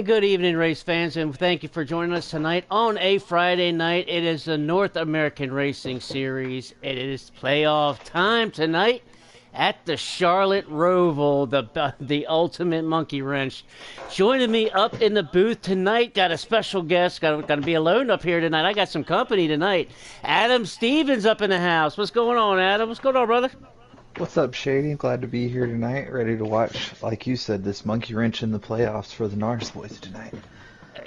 Good evening, race fans, and thank you for joining us tonight on a Friday night. It is the North American Racing Series. It is playoff time tonight at the Charlotte Roval, the ultimate monkey wrench. Joining me up in the booth tonight, got a special guest. Got to be alone up here tonight. I got some company tonight. Adam Stevens up in the house. What's going on, Adam? What's going on, brother? What's up, Shady? Glad to be here tonight, ready to watch, like you said, this monkey wrench in the playoffs for the Norris boys tonight.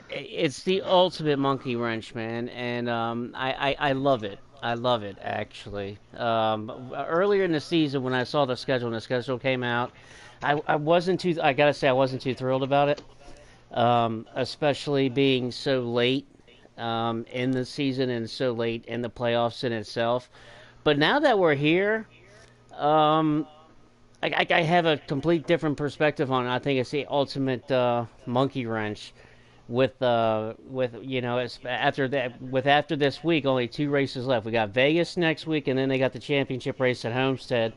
It's the ultimate monkey wrench, man, and I love it. I love it, actually. Earlier in the season, when I saw the schedule and the schedule came out, I wasn't too. I gotta say, I wasn't too thrilled about it, especially being so late in the season and so late in the playoffs in itself. But now that we're here. Um, I have a complete different perspective on it. I think it's the ultimate monkey wrench with after this week only two races left. We got Vegas next week, and then they got the championship race at Homestead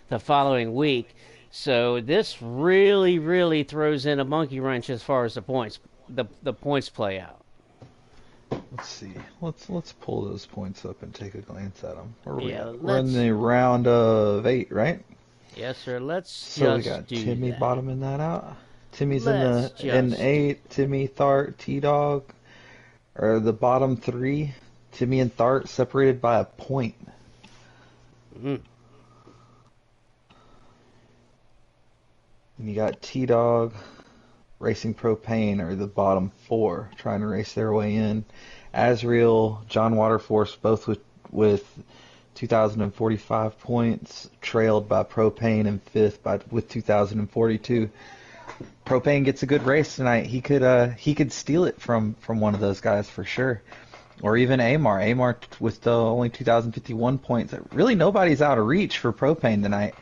the following week. So this really throws in a monkey wrench as far as the points play out. Let's see. Let's pull those points up and take a glance at them. We're let's. in the round of 8, right? Yes, sir. Let's So we just got do Timmy that. bottoming that out. Timmy's Let's in just 8. Timmy, Thart, T-Dog are the bottom 3. Timmy and Thart separated by a point. mm, And you got T-Dog, Racing Propane are the bottom 4, trying to race their way in. Asriel, John Waterforce, both with 2,045 points, trailed by Propane in 5th with 2,042. Propane gets a good race tonight. He could steal it from one of those guys for sure, or even Amar. Amar with the only 2,051 points. Really, nobody's out of reach for Propane tonight.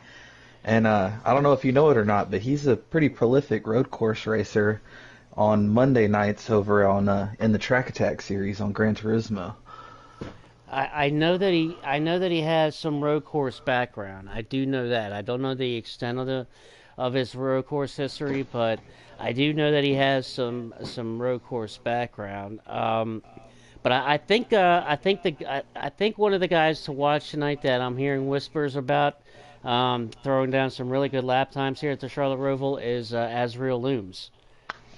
And I don't know if you know it or not, but he's a pretty prolific road course racer on Monday nights over on in the Track Attack series on Gran Turismo. I know that he has some road course background. I do know that. I don't know the extent of his road course history, but I do know that he has some road course background. But I think one of the guys to watch tonight that I'm hearing whispers about throwing down some really good lap times here at the Charlotte Roval is Asriel Looms.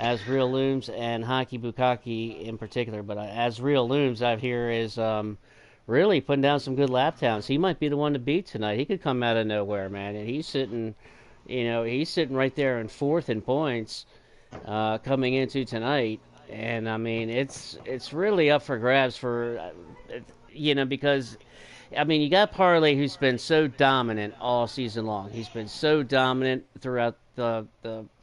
Asriel Looms and Hockey Bukaki in particular, but Asriel Looms out here is really putting down some good lap times. He might be the one to beat tonight. He could come out of nowhere, man, and he's sitting right there in 4th in points coming into tonight. And I mean, it's really up for grabs because you got Parley, who's been so dominant all season long. He's been so dominant throughout the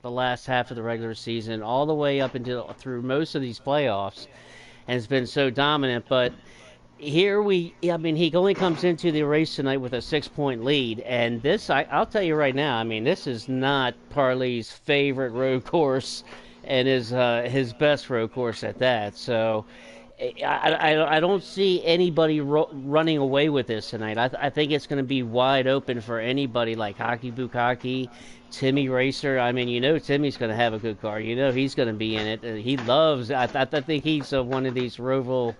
last half of the regular season, all the way up through most of these playoffs, and has been so dominant. But he only comes into the race tonight with a 6-point lead, and I'll tell you right now, this is not Parley's favorite road course, and is his best road course at that. So I don't see anybody running away with this tonight. I think it's going to be wide open for anybody like Hockey Bukaki, Timmy Racer. Timmy's going to have a good car. He's going to be in it. He loves. I think he's one of these Roval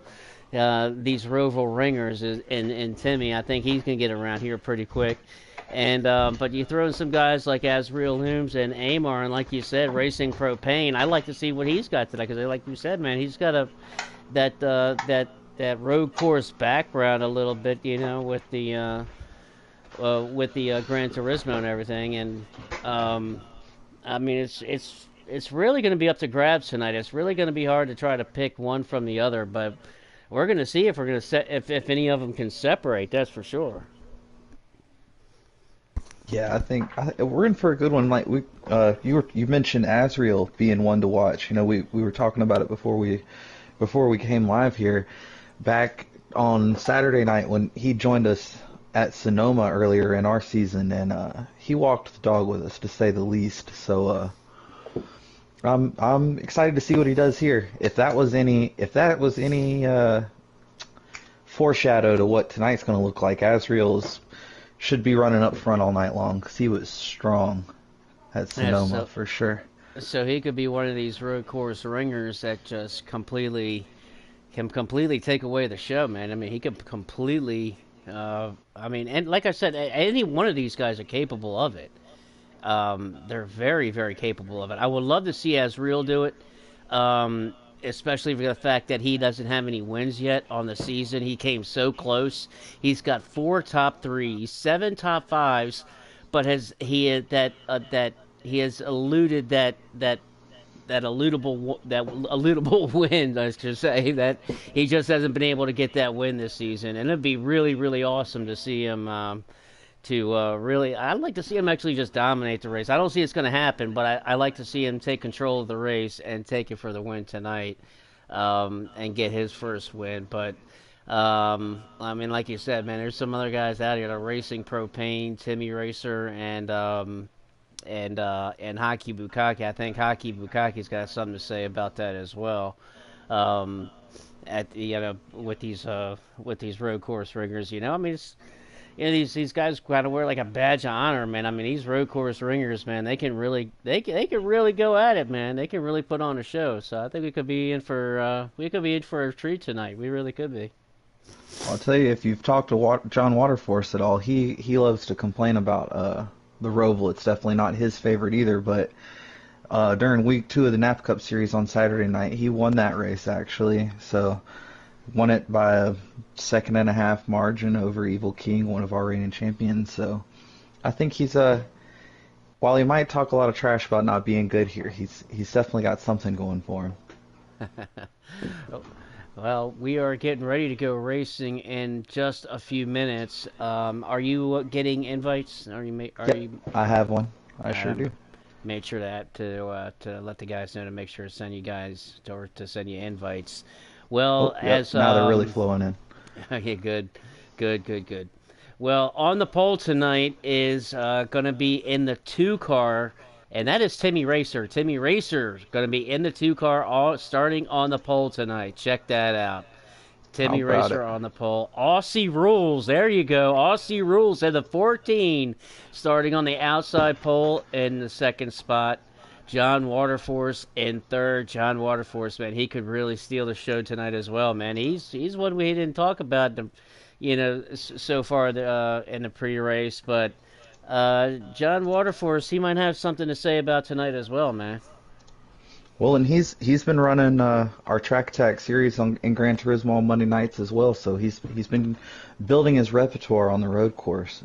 ringers. In Timmy, I think he's going to get around here pretty quick. And but you throw in some guys like Asriel Looms and Amar, and like you said, Racing Propane. I like to see what he's got today because, like you said, man, he's got that road course background a little bit, with the Gran Turismo and everything. And it's really going to be up to grabs tonight. It's really going to be hard to try to pick one from the other, but we're going to see if if any of them can separate. That's for sure. Yeah, I think we're in for a good one. Like you mentioned Asriel being one to watch. We were talking about it before we came live here, back on Saturday night when he joined us at Sonoma earlier in our season, and he walked the dog with us, to say the least. So I'm excited to see what he does here. If that was any foreshadow to what tonight's going to look like, Asriel's should be running up front all night long because he was strong at Sonoma for sure. So he could be one of these road course ringers that just can completely take away the show, man. I mean, he could completely. I mean, and like I said, any one of these guys are capable of it. They're very, very capable of it. I would love to see Asriel do it, especially for the fact that he doesn't have any wins yet on the season. He came so close. He's got four top threes, seven top fives, but has he that he has eluded that eludable win, I should say, that he just hasn't been able to get that win this season, and it'd be really, really awesome to see him. To really, I'd like to see him actually just dominate the race. I don't see it's going to happen, but I like to see him take control of the race and take it for the win tonight, and get his first win. But I mean, like you said, man, there's some other guys out here that are racing propane, Timmy Racer, and Hockey Bukaki. I think Hockey Bukaki's got something to say about that as well. Um, with these road course ringers, I mean, these guys got to wear like a badge of honor, man. I mean, these road course ringers, man, they can really go at it, man. They can really put on a show. So I think we could be in for a treat tonight. We really could be. I'll tell you, if you've talked to John Waterforce at all, he loves to complain about the Roval. It's definitely not his favorite either, but during week 2 of the Napa Cup Series on Saturday night, he won that race actually. So won it by a second and a half margin over Evil King, one of our reigning champions. So I think while he might talk a lot of trash about not being good here, he's definitely got something going for him. Well, we are getting ready to go racing in just a few minutes. Are you getting invites? Are Yep, you I have one. I sure um, do. made sure that to let the guys know to make sure to send you guys or to send you invites. Oh, Well, yep. as Now they're really flowing in. okay, good, good, good, good. Well, on the pole tonight is going to be in the two car, and that is Timmy Racer. Timmy Racer going to be in the two car, all starting on the pole tonight. Check that out. How Timmy about Racer it? on the pole. Aussie Rules. There you go. Aussie Rules at the 14, starting on the outside pole in the second spot. John Waterforce in third. John Waterforce, man, he could really steal the show tonight as well, man. He's one we didn't talk about, so far in the pre-race, but John Waterforce, he might have something to say about tonight as well, man. Well, and he's been running our Track Attack series in Gran Turismo on Monday nights as well. So he's been building his repertoire on the road course,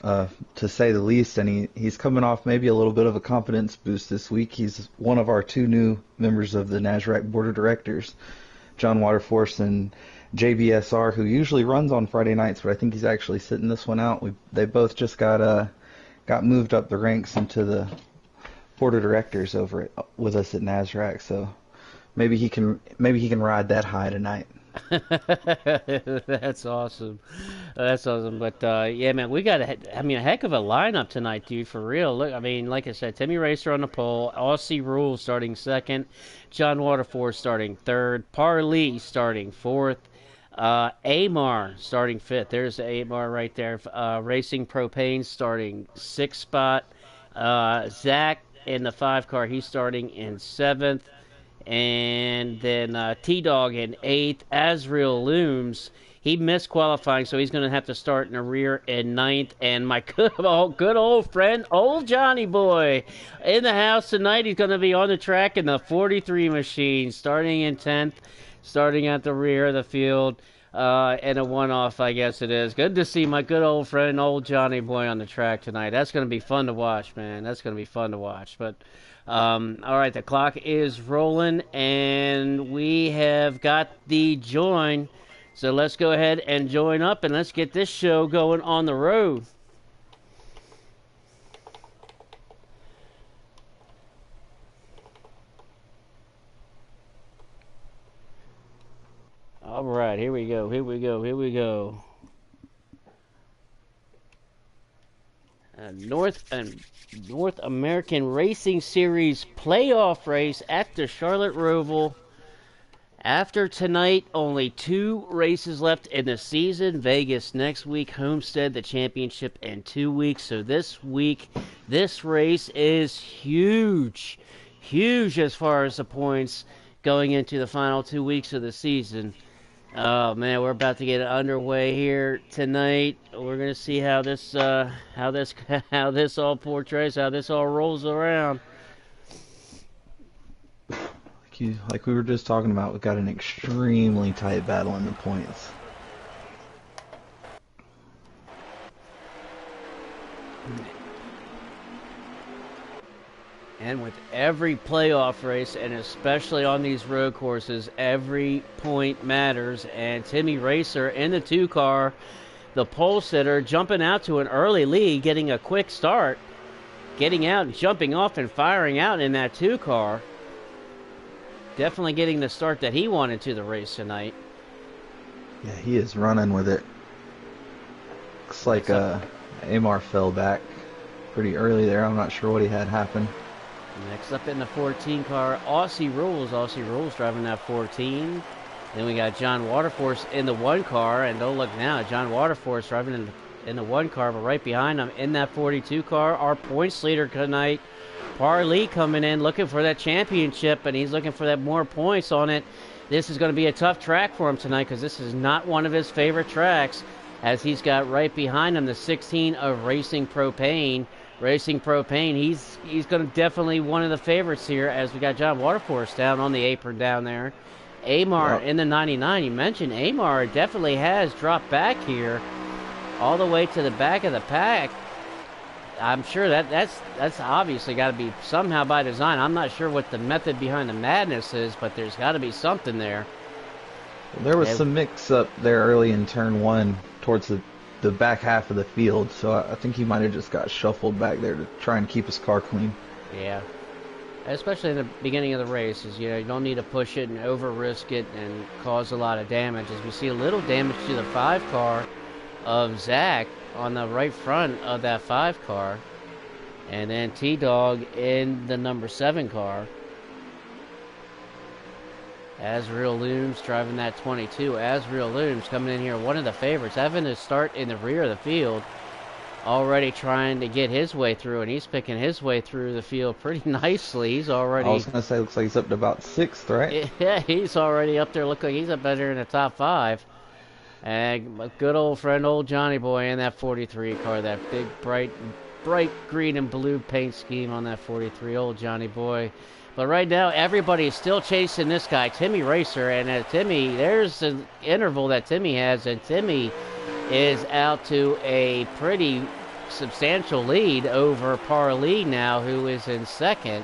to say the least. And he's coming off maybe a little bit of a confidence boost this week. He's one of our 2 new members of the NASRAC board of directors, John Waterforce and JBSR, who usually runs on Friday nights, but I think he's actually sitting this one out. They both just got moved up the ranks into the board of directors over with us at NASRAC, so maybe he can ride that high tonight. That's awesome. That's awesome. But yeah, man, we got a heck of a lineup tonight, dude. For real. Look, I mean, like I said, Timmy Racer on the pole, Aussie Rules starting second, John Waterford starting third, Parley starting fourth, Amar starting fifth. There's Amar right there. Racing Propane starting sixth spot. Zach in the 5 car, he's starting in seventh. And then T Dog in eighth. Azrael Looms, he missed qualifying, so he's going to have to start in the rear in ninth. And my good old friend, old Johnny Boy, in the house tonight. He's going to be on the track in the 43 machine, starting in 10th, starting at the rear of the field. And a one-off, I guess it is. Good to see my good old friend, old Johnny Boy, on the track tonight. That's going to be fun to watch, man. That's going to be fun to watch. But all right, the clock is rolling, and we have got the join. So let's go ahead and join up, and let's get this show going on the road. All right, here we go. Here we go. Here we go. North American Racing Series playoff race at the Charlotte Roval After tonight, only 2 races left in the season. Vegas next week, Homestead, the championship in 2 weeks. So this week, this race is huge. Huge as far as the points going into the final 2 weeks of the season. Oh man, we're about to get underway here tonight. We're gonna see how this all portrays, how this all rolls around. Like we were just talking about, we've got an extremely tight battle in the points. And with every playoff race, and especially on these road courses, every point matters. And Timmy Racer in the 2 car, the pole sitter, jumping out to an early lead, getting a quick start, getting out and jumping off and firing out in that 2 car. Definitely getting the start that he wanted to the race tonight. Yeah, he is running with it. Looks like Amar fell back pretty early there. I'm not sure what he had happen. Next up in the 14 car, Aussie Rules. Aussie Rules driving that 14. Then we got John Waterforce in the 1 car. And don't look now, John Waterforce driving in the 1 car, but right behind him in that 42 car, our points leader tonight, Parley, coming in looking for that championship, and he's looking for that more points on it. This is going to be a tough track for him tonight because this is not one of his favorite tracks, as he's got right behind him the 16 of Racing Propane. Racing Propane, he's going to definitely one of the favorites here, as we got John Waterforce down on the apron down there. Amar in the 99. You mentioned Amar definitely has dropped back here all the way to the back of the pack. I'm sure that's obviously got to be somehow by design. I'm not sure what the method behind the madness is, but there's got to be something there. Well, there was some mix-up there early in turn 1 towards the back half of the field, so I think he might have just got shuffled back there to try and keep his car clean. Yeah, especially in the beginning of the race, is you don't need to push it and over-risk it and cause a lot of damage. As we see a little damage to the 5 car of Zach on the right front of that 5 car, and then T-Dog in the number 7 car. Asriel Looms driving that 22. Asriel Looms coming in here, one of the favorites, having to start in the rear of the field, already trying to get his way through, and he's picking his way through the field pretty nicely. He's already... I was going to say, looks like he's up to about 6th, right? Yeah, he's already up there. Look like he's up better in the top 5. And a good old friend, old Johnny Boy, in that 43 car, that big, bright green and blue paint scheme on that 43, old Johnny Boy. But right now, everybody is still chasing this guy, Timmy Racer, and Timmy, there's an interval that Timmy has, and Timmy is out to a pretty substantial lead over Parley now, who is in 2nd.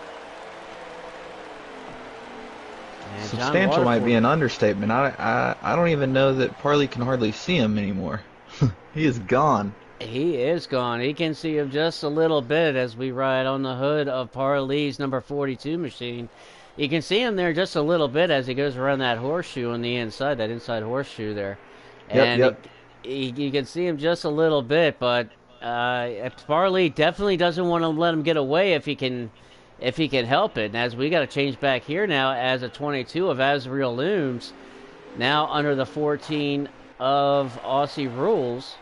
Substantial might be an understatement. I don't even know that Parley can hardly see him anymore. He is gone. He is gone. He can see him just a little bit as we ride on the hood of Parley's number 42 machine. You can see him there just a little bit as he goes around that horseshoe on the inside, that inside horseshoe there. And yep. You can see him just a little bit, but Parley definitely doesn't want to let him get away if he can help it. And as we got to change back here now as a 22 of Asriel Looms, now under the 14 of Aussie Rules.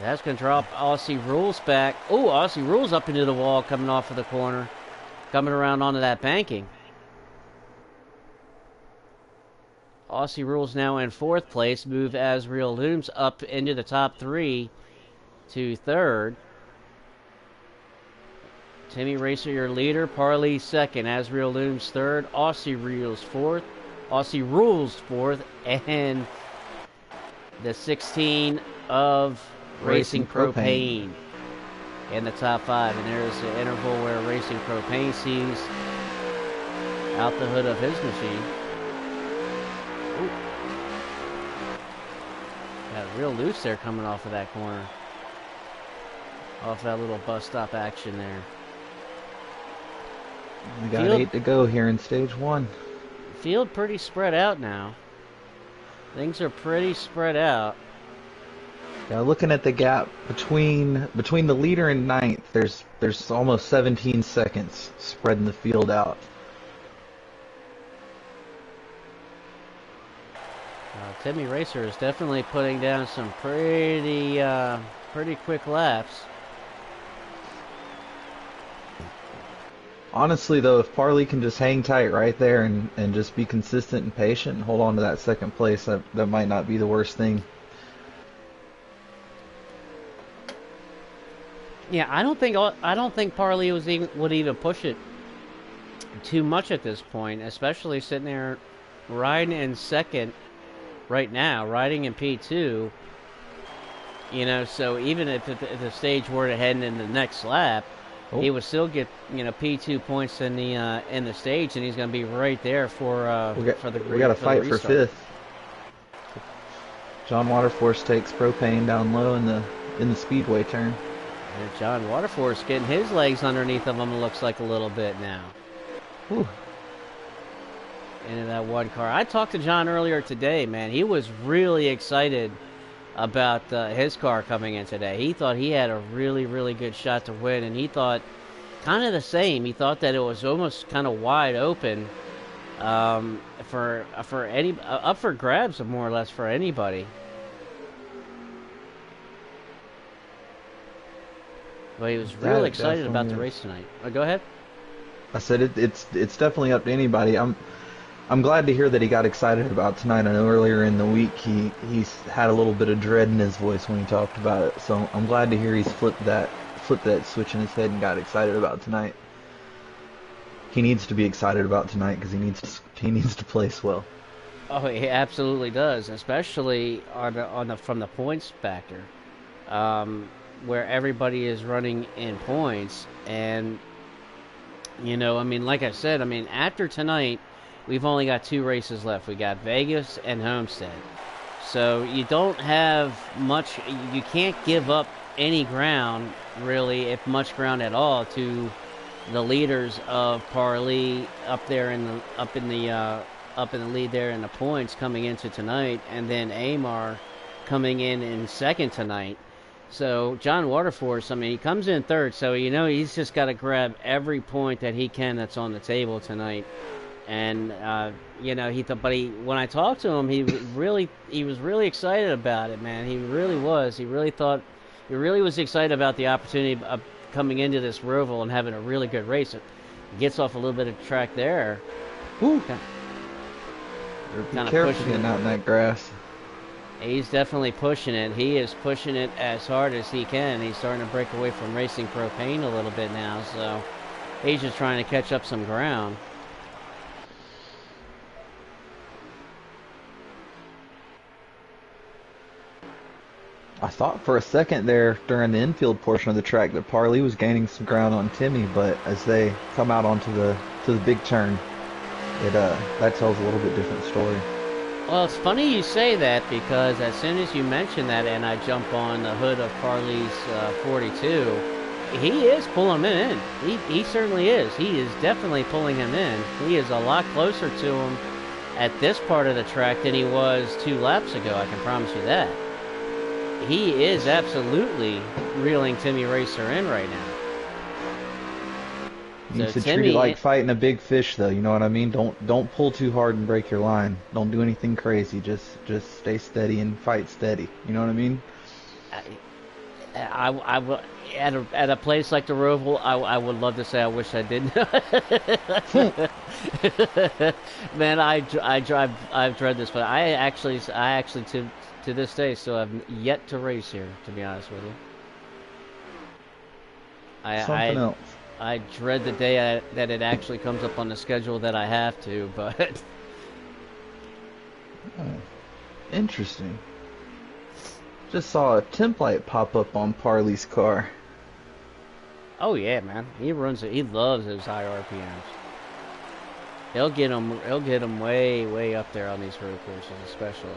That's going to drop Aussie Rules back. Oh, Aussie Rules up into the wall, coming off of the corner. Coming around onto that banking. Aussie Rules now in 4th place. Move Asriel Looms up into the top 3 to 3rd. Timmy Racer, your leader. Parley 2nd. Asriel Looms 3rd. Aussie Rules 4th. Aussie Rules 4th. And the 16 of Racing Propane in the top 5. And there's the interval where Racing Propane sees out the hood of his machine. Ooh. Got real loose there coming off of that corner. Off that little bus stop action there. We got 8 to go here in stage 1. Field pretty spread out now. Things are pretty spread out. Yeah, looking at the gap between the leader and 9th, there's almost 17 seconds spreading the field out. Timmy Racer is definitely putting down some pretty quick laps. Honestly, though, if Parley can just hang tight right there and just be consistent and patient and hold on to that second place, that might not be the worst thing. Yeah, I don't think Parley would even push it too much at this point, especially sitting there riding in second right now, riding in P2. So even if the stage were to head into the next lap, Oh, he would still get P2 points in the stage, and he's going to be right there we got to for the fight for restart. fifth. John Waterforce takes propane down low in the speedway turn. And John Waterforce getting his legs underneath of him, it looks like a little bit now. Whew. Into that one car. I talked to John earlier today, man. He was really excited about his car coming in today. He thought he had a really, really good shot to win, and he thought kind of the same. He thought that it was almost kind of wide open for any up for grabs, more or less for anybody. But he was really That excited about the definitely race is. tonight. Go ahead. I said it's definitely up to anybody. I'm glad to hear that he got excited about tonight. I know earlier in the week he's had a little bit of dread in his voice when he talked about it. So I'm glad to hear he's flipped that switch in his head and got excited about tonight. He needs to be excited about tonight because he needs to place well. Oh, he absolutely does, especially on the from the points factor, um, where everybody is running in points. And I mean, like I said, I mean, after tonight, we've only got two races left. We got Vegas and Homestead, so you don't have much. You can't give up any ground, really, if much ground at all, to the leaders of Parley up in the lead there in the points coming into tonight, and then Amar coming in second tonight. So John Waterforce, I mean, he comes in third, so he's just got to grab every point that he can that's on the table tonight. And he thought, but when I talked to him, he was really excited about it, man. He really was. He really was excited about the opportunity of coming into this Roval and having a really good race. It gets off a little bit of track there. Whew. Be Kind of careful pushing getting it. out in that grass. He's definitely pushing it. He is pushing it as hard as he can. He's starting to break away from racing propane a little bit now, so he's just trying to catch up some ground. I thought for a second there during the infield portion of the track that Parley was gaining some ground on Timmy, but as they come out onto the big turn, that tells a little bit different story. Well, it's funny you say that because as soon as you mention that and I jump on the hood of Farley's 42, he is pulling him in. He certainly is. He is definitely pulling him in. He is a lot closer to him at this part of the track than he was 2 laps ago, I can promise you that. He is absolutely reeling Timmy Racer in right now. You So need to treat it Timmy, like fighting a big fish, though. You know what I mean? Don't pull too hard and break your line. Don't do anything crazy. Just stay steady and fight steady. You know what I mean? I would at a place like the Roval, I would love to say I wish I didn't. Man, I've dread this, but I actually to this day still have yet to race here. To be honest with you, Something I else. I dread the day that it actually comes up on the schedule that I have to. But Oh, interesting. Just saw a temp light pop up on Parley's car. oh yeah, man, he runs it. He loves those high RPMs. He'll get him. He'll get him way up there on these road courses, especially.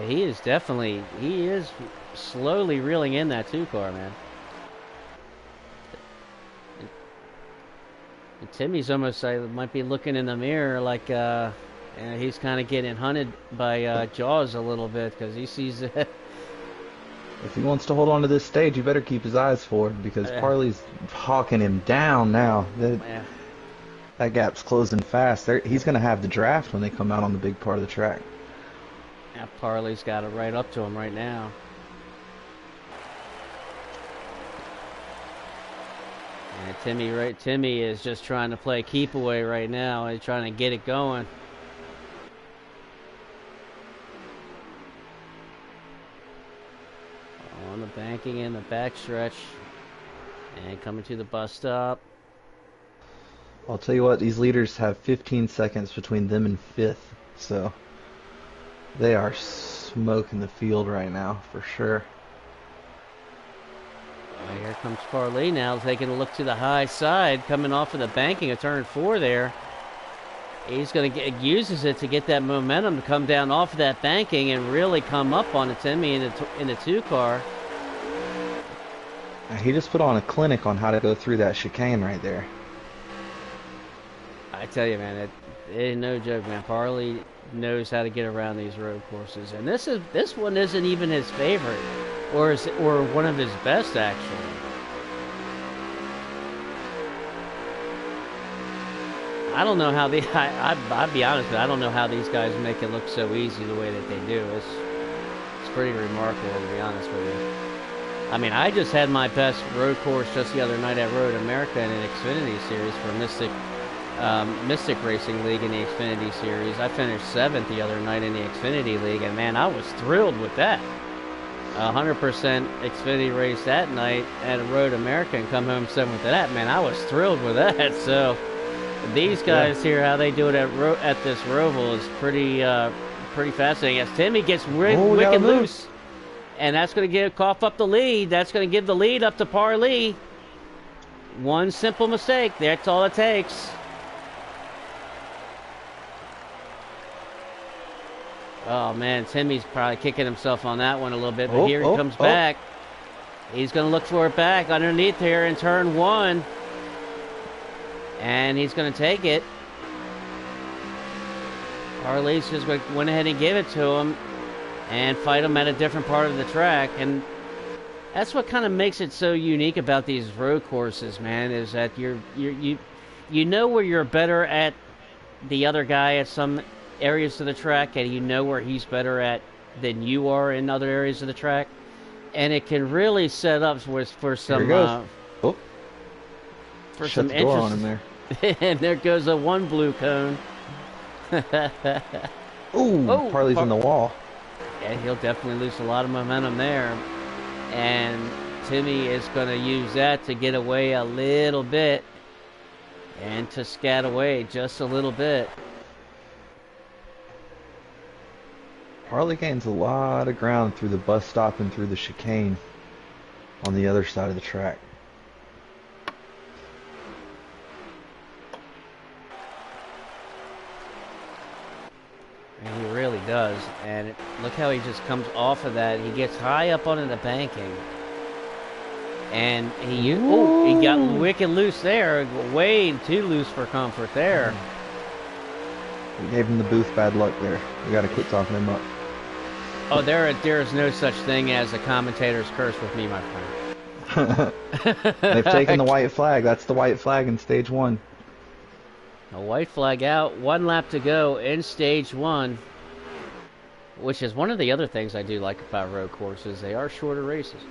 He is slowly reeling in that 2 car, man. And Timmy's almost might be looking in the mirror like he's kind of getting hunted by Jaws a little bit because he sees that. If he wants to hold on to this stage, he better keep his eyes forward because Parley's hawking him down now. Yeah. That gap's closing fast. He's going to have the draft when they come out on the big part of the track. Now Parley's got it right up to him right now. And Timmy is just trying to play keep away right now. He's trying to get it going. On the banking in the backstretch. And coming to the bus stop. I'll tell you what, these leaders have 15 seconds between them and fifth. So they are smoking the field right now, for sure. Here comes Parley now, taking a look to the high side, coming off of the banking of turn 4 there. He's going to uses it to get that momentum to come down off of that banking and really come up on it, Timmy, in the 2 car. He just put on a clinic on how to go through that chicane right there. I tell you, man, it ain't no joke, man. Parley knows how to get around these road courses, and this one isn't even his favorite, or one of his best actually. I don't know how I'll be honest, I don't know how these guys make it look so easy the way that they do. It's pretty remarkable, to be honest with you. I mean, I just had my best road course just the other night at Road America in an Xfinity Series for Mystic Racing League in the Xfinity Series. I finished 7th the other night in the Xfinity League, and man, I was thrilled with that. 100% Xfinity race that night at Road America and come home 7th of that. Man, I was thrilled with that. So these guys here, how they do it at this Roval is pretty fascinating. As Timmy gets wicked loose, and that's going to cough up the lead. That's going to give the lead up to Parley. One simple mistake. That's all it takes. Oh, man, Timmy's probably kicking himself on that one a little bit, but here he comes back. He's going to look for it back underneath here in turn 1. And he's going to take it. Parley's just went ahead and gave it to him and fight him at a different part of the track. And that's what kind of makes it so unique about these road courses, man, is that you know where you're better at the other guy at some areas of the track, and you know where he's better at than you are in other areas of the track, and it can really set up for some for some interest on him there. And there goes a one blue cone. Parley's in the wall. Yeah, he'll definitely lose a lot of momentum there, and Timmy is going to use that to get away a little bit and to scat away just a little bit. Parley gains a lot of ground through the bus stop and through the chicane on the other side of the track. And he really does. And look how he just comes off of that. He gets high up onto the banking. And he got wicked loose there. Way too loose for comfort there. We gave him the booth bad luck there. We got to quit talking him up. Oh, there is no such thing as a commentator's curse with me, my friend. They've taken the white flag. That's the white flag in stage 1. A white flag out. 1 lap to go in stage 1. Which is one of the other things I do like about road courses. They are shorter races.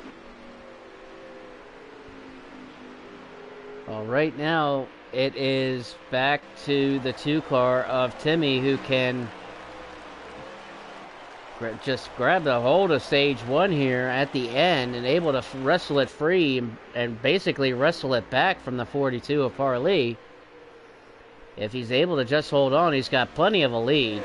Well, right now, it is back to the 2 car of Timmy, who can just grab the hold of stage 1 here at the end and able to wrestle it free and basically wrestle it back from the 42 of Parley. If he's able to just hold on, he's got plenty of a lead.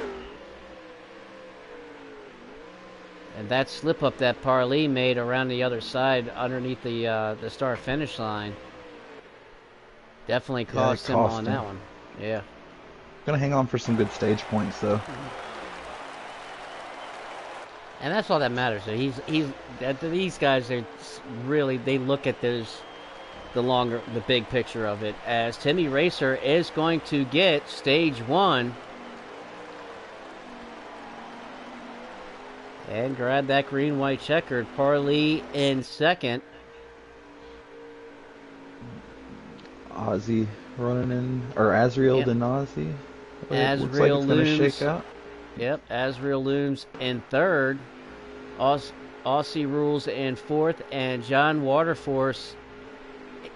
And that slip up that Parley made around the other side underneath the start-finish line definitely cost him on that one. Yeah. Gonna hang on for some good stage points, though. And that's all that matters. So these guys are really, they look at the big picture of it, as Timmy Racer is going to get stage 1 and grab that green white checkered. Parley in second. Ozzy running in, or Azriel Yep. and Ozzy. It looks like Asriel it's gonna shake looms. out. Yep. Asriel looms in third. Aussie rules in fourth, and John Waterforce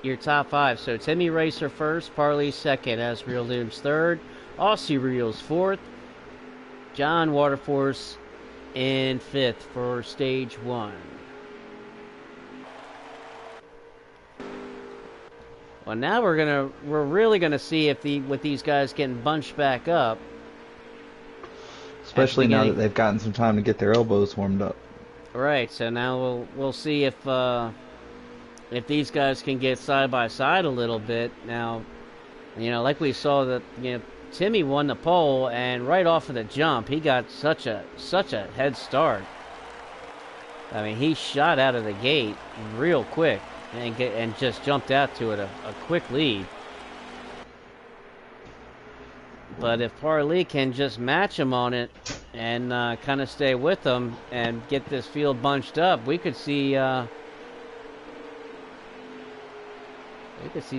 your top five. So Timmy Racer first, Parley second, Asriel looms third, Aussie Reels fourth, John Waterforce in fifth for stage one. Well, now we're really gonna see if with these guys getting bunched back up at the Especially now that beginning. they've gotten some time to get their elbows warmed up. Right. So now we'll see if these guys can get side by side a little bit. Now, like we saw that Timmy won the pole, and right off of the jump, he got such a head start. I mean, he shot out of the gate real quick and just jumped out to it a quick lead. But if Parley can just match him on it and kind of stay with him and get this field bunched up, we could see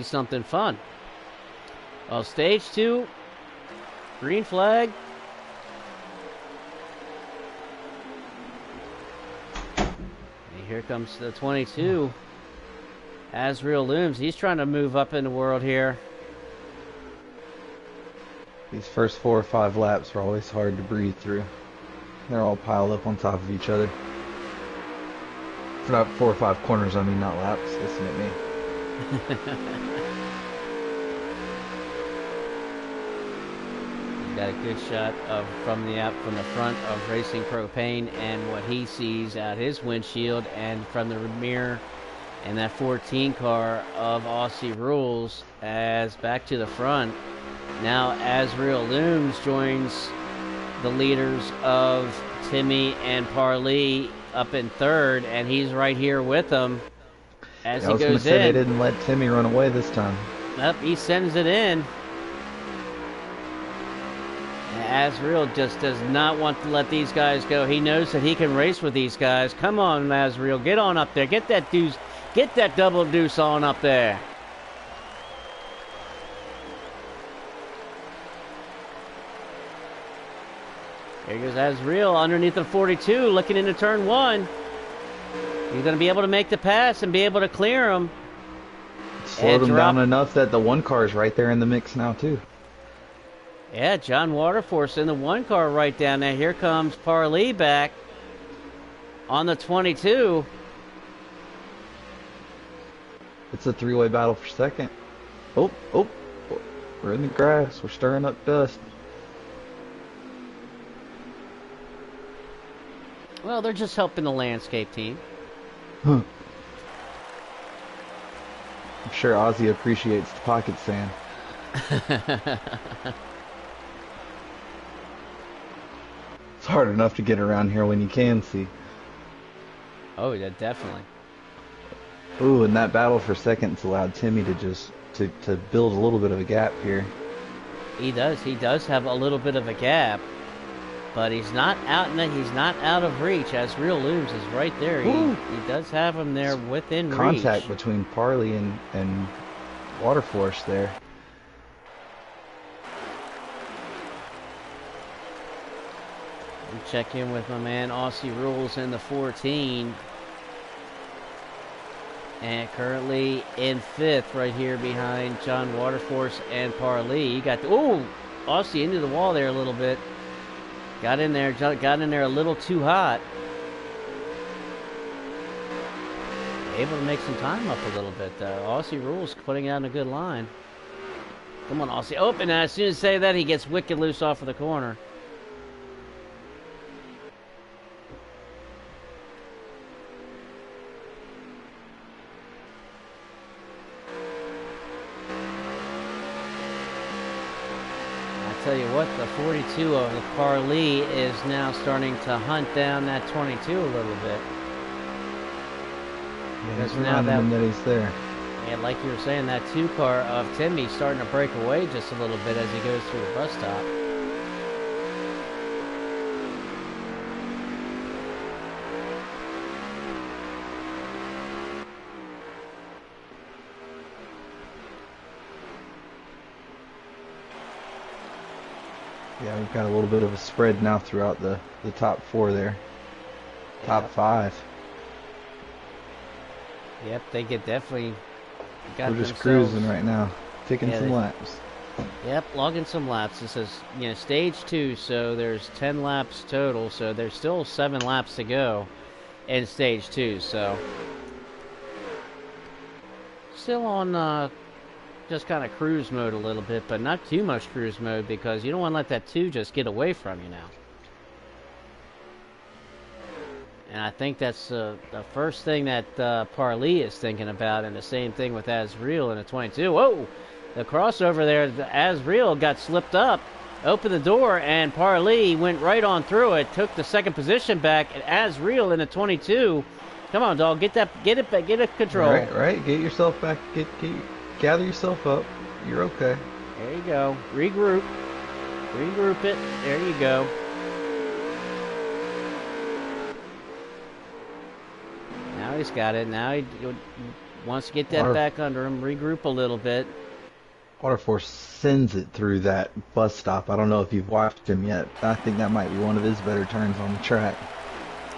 something fun. Well, stage two, green flag. And here comes the 22. Asriel looms. He's trying to move up in the world here. These first 4 or 5 laps are always hard to breathe through. They're all piled up on top of each other. For not 4 or 5 corners, I mean, not laps. Listen at me. He's got a good shot from the front of Racing Propane and what he sees out his windshield, and from the mirror and that 14 car of Aussie Rules as back to the front. Now Asriel Looms joins the leaders of Timmy and Parley up in third, and he's right here with them as I he was going to goes say they in. didn't let Timmy run away this time. Up, he sends it in. Asriel just does not want to let these guys go. He knows that he can race with these guys. Come on, Asriel, get on up there. Get that double deuce on up there. Here goes Asriel underneath the 42, looking into turn one. He's going to be able to make the pass and be able to clear him. Slowed him down enough that the one car is right there in the mix now, too. Yeah, John Waterforce in the one car right down there. Here comes Parley back on the 22. It's a 3-way battle for second. Oh, we're in the grass. We're stirring up dust. Well, they're just helping the landscape team. Huh. I'm sure Ozzy appreciates the pocket sand. It's hard enough to get around here when you can see. Oh, yeah, definitely. Ooh, and that battle for seconds allowed Timmy to just to build a little bit of a gap here. He does have a little bit of a gap, but he's not out of reach. Asriel Looms is right there. He does have him there within Contact reach. between Parley and Waterforce there. We check in with my man Aussie Rules in the 14. And currently in fifth right here behind John Waterforce and Parley. You got Aussie into the wall there a little bit. Got in there a little too hot. Able to make some time up a little bit though. Aussie Rules putting out a good line. Come on, Aussie. Oh, and as soon as I say that, he gets wicked loose off of the corner. Tell you what, the 42 of the Parley is now starting to hunt down that 22 a little bit. Yeah, he's reminding him that he's there. And like you were saying, that 2 car of Timmy's starting to break away just a little bit as he goes through the bus stop. Yeah, we've got a little bit of a spread now throughout the top four there. Top Yep. five. Yep, they get definitely We're got just themselves. cruising right now, taking Yeah, some laps. yep, logging some laps. It says, stage 2, so there's 10 laps total, so there's still 7 laps to go in stage 2, so still on just kind of cruise mode a little bit, but not too much cruise mode because you don't want to let that 2 just get away from you now. And I think that's the first thing that Parley is thinking about, and the same thing with Azriel in the 22. Whoa! The crossover there, Azriel got slipped up, opened the door, and Parley went right on through it, took the second position back, and Azriel in the 22. Come on, dog, get it control. Right. Get yourself back. Gather yourself up. You're okay. There you go. Regroup it. There you go. Now he's got it. Now he wants to get that Water, back under him, regroup a little bit. Waterforce sends it through that bus stop. I don't know if you've watched him yet. I think that might be one of his better turns on the track.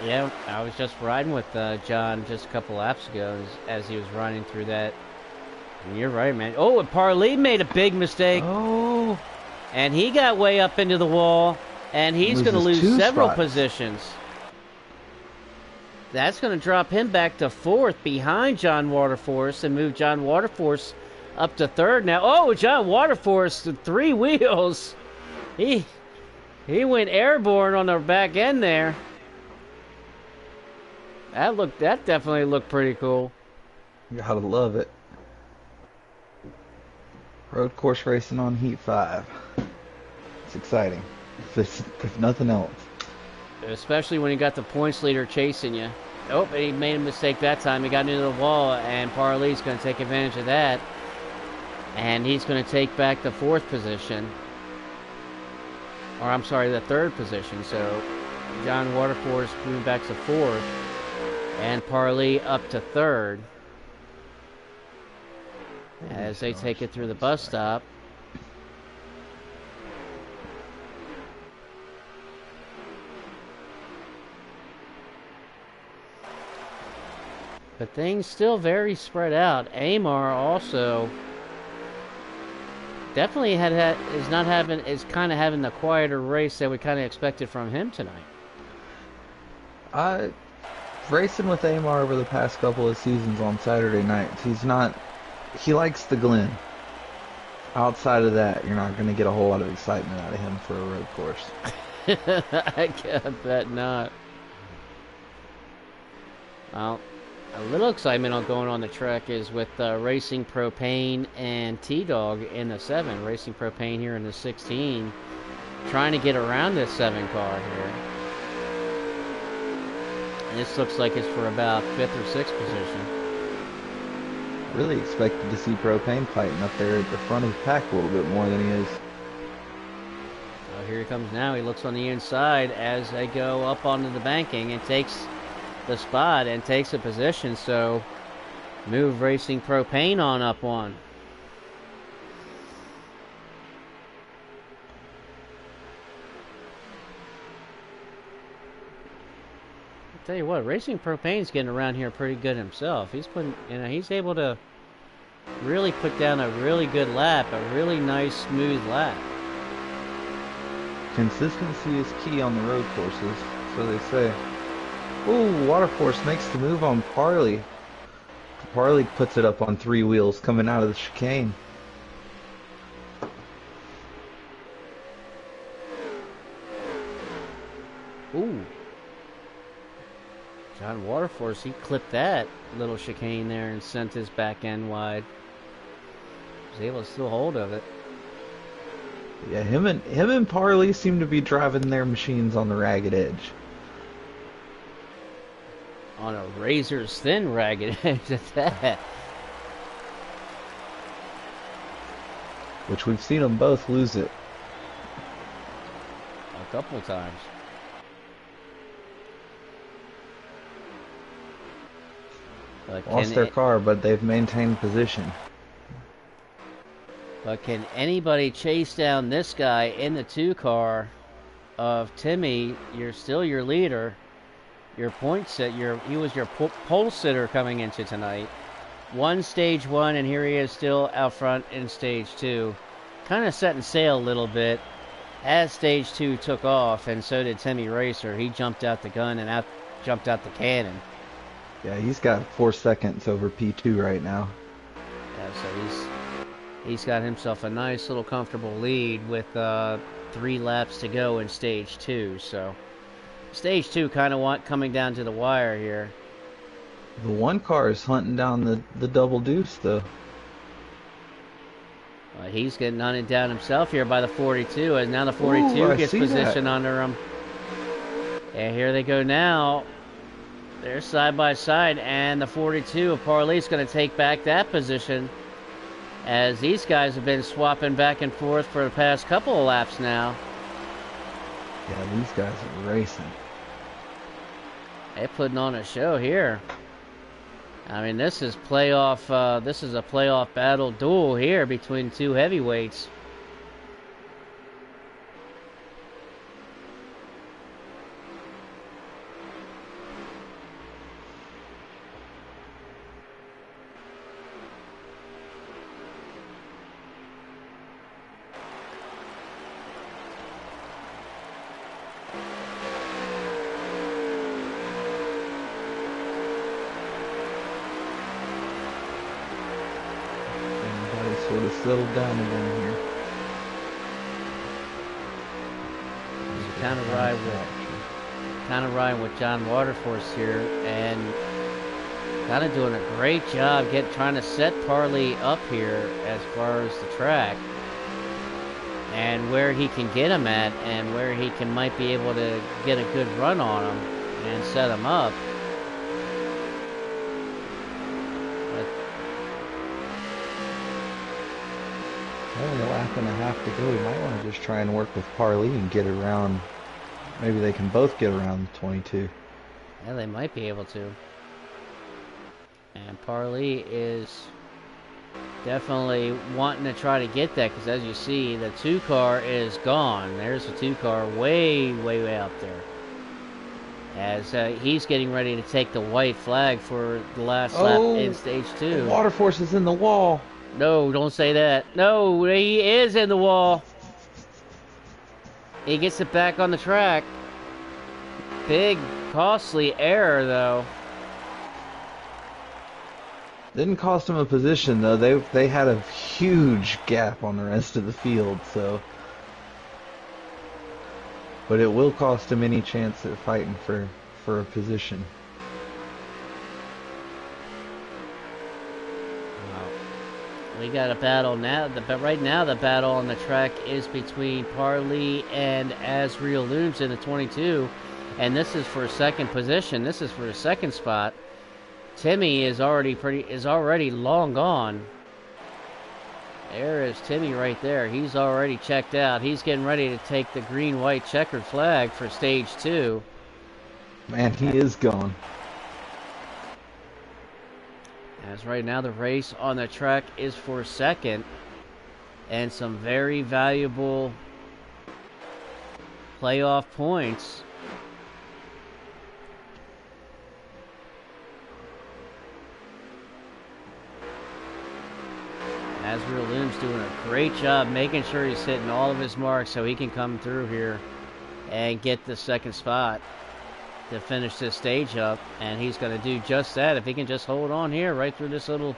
Yeah, I was just riding with John just a couple laps ago as he was riding through that. And you're right, man. Oh, and Parley made a big mistake. Oh, And he got way up into the wall. And he's going to loses lose two several spots. positions. That's going to drop him back to 4th behind John Waterforce and move John Waterforce up to 3rd now. Oh, John Waterforce, 3 wheels. He went airborne on the back end there. That definitely looked pretty cool. Gotta love it. Road course racing on Heat 5. It's exciting, if nothing else. Especially when you got the points leader chasing you. Oh, he made a mistake that time. He got into the wall, and Parley's going to take advantage of that. And he's going to take back the 4th position. Or, I'm sorry, the 3rd position. So, John Waterforce moving back to 4th. And Parley up to 3rd. As they take it through the bus stop. But things still very spread out. Amar also definitely is kind of having the quieter race that we kind of expected from him tonight. Racing with Amar over the past couple of seasons on Saturday nights, he likes the Glen. Outside of that, you're not going to get a whole lot of excitement out of him for a road course. I bet not. Well, a little excitement on going on the track is with Racing Propane and T-Dog in the 7. Racing Propane here in the 16. Trying to get around this 7 car here. And this looks like it's for about 5th or 6th position. Really expected to see Propane fighting up there at the front of the pack a little bit more than he is. Oh, here he comes now. He looks on the inside as they go up onto the banking and takes the spot and takes a position. So move Racing Propane on up one. I'll tell you what, Racing Propane's getting around here pretty good himself. He's able to really put down a really good lap, a really nice smooth lap. Consistency is key on the road courses, so they say. Ooh, Waterforce makes the move on Parley. Parley puts it up on 3 wheels coming out of the chicane. Ooh. John Waterforce, he clipped that little chicane there and sent his back end wide. Was able to still hold of it. Yeah, him and Parley seem to be driving their machines on the ragged edge. On a razor's thin ragged edge at that. Which we've seen them both lose it. A couple times. Lost their car, but they've maintained position. But can anybody chase down this guy in the 2 car of Timmy? You're still your leader. Your point set. He was your pole sitter coming into tonight. One stage one, and here he is still out front in stage two. Kind of setting sail a little bit as stage two took off, and so did Timmy Racer. He jumped out the gun and jumped out the cannon. Yeah, he's got 4 seconds over P2 right now. Yeah, so he's got himself a nice little comfortable lead with 3 laps to go in stage two. So stage two kind of coming down to the wire here. The 1 car is hunting down the double deuce, though. He's getting hunted down himself here by the 42, as now the 42 gets position under him. And here they go now. They're side by side, and the 42 of Parley's going to take back that position, as these guys have been swapping back and forth for the past couple of laps now. Yeah, these guys are racing. They're putting on a show here. I mean, this is playoff. This is a playoff battle duel here between 2 heavyweights. Sort of settled down again here. Kind of ride with John Waterforce here, and kind of doing a great job trying to set Parley up here as far as the track and where he can get him at, and where he might be able to get a good run on him and set him up. Only a lap and a half to go. We might want to just try and work with Parley and get around. Maybe they can both get around 22. Yeah, they might be able to. And Parley is definitely wanting to try to get that, because as you see, the 2-car is gone. There's the 2-car way, way, way out there. As he's getting ready to take the white flag for the last lap in stage two. Waterforce is in the wall. No, don't say that. No, he is in the wall. He gets it back on the track. Big, costly error, though. Didn't cost him a position, though. They had a huge gap on the rest of the field, so. But it will cost him any chance at fighting for a position. We got a battle now, but right now the battle on the track is between Parley and Azriel Looms in the 22, and this is for second position. This is for the second spot. Timmy is already long gone. There is Timmy right there. He's already checked out. He's getting ready to take the green-white checkered flag for stage two. Man, he is gone. As right now the race on the track is for second, and some very valuable playoff points. Azriel Loom's doing a great job making sure he's hitting all of his marks so he can come through here and get the second spot to finish this stage up, and he's going to do just that if he can just hold on here right through this little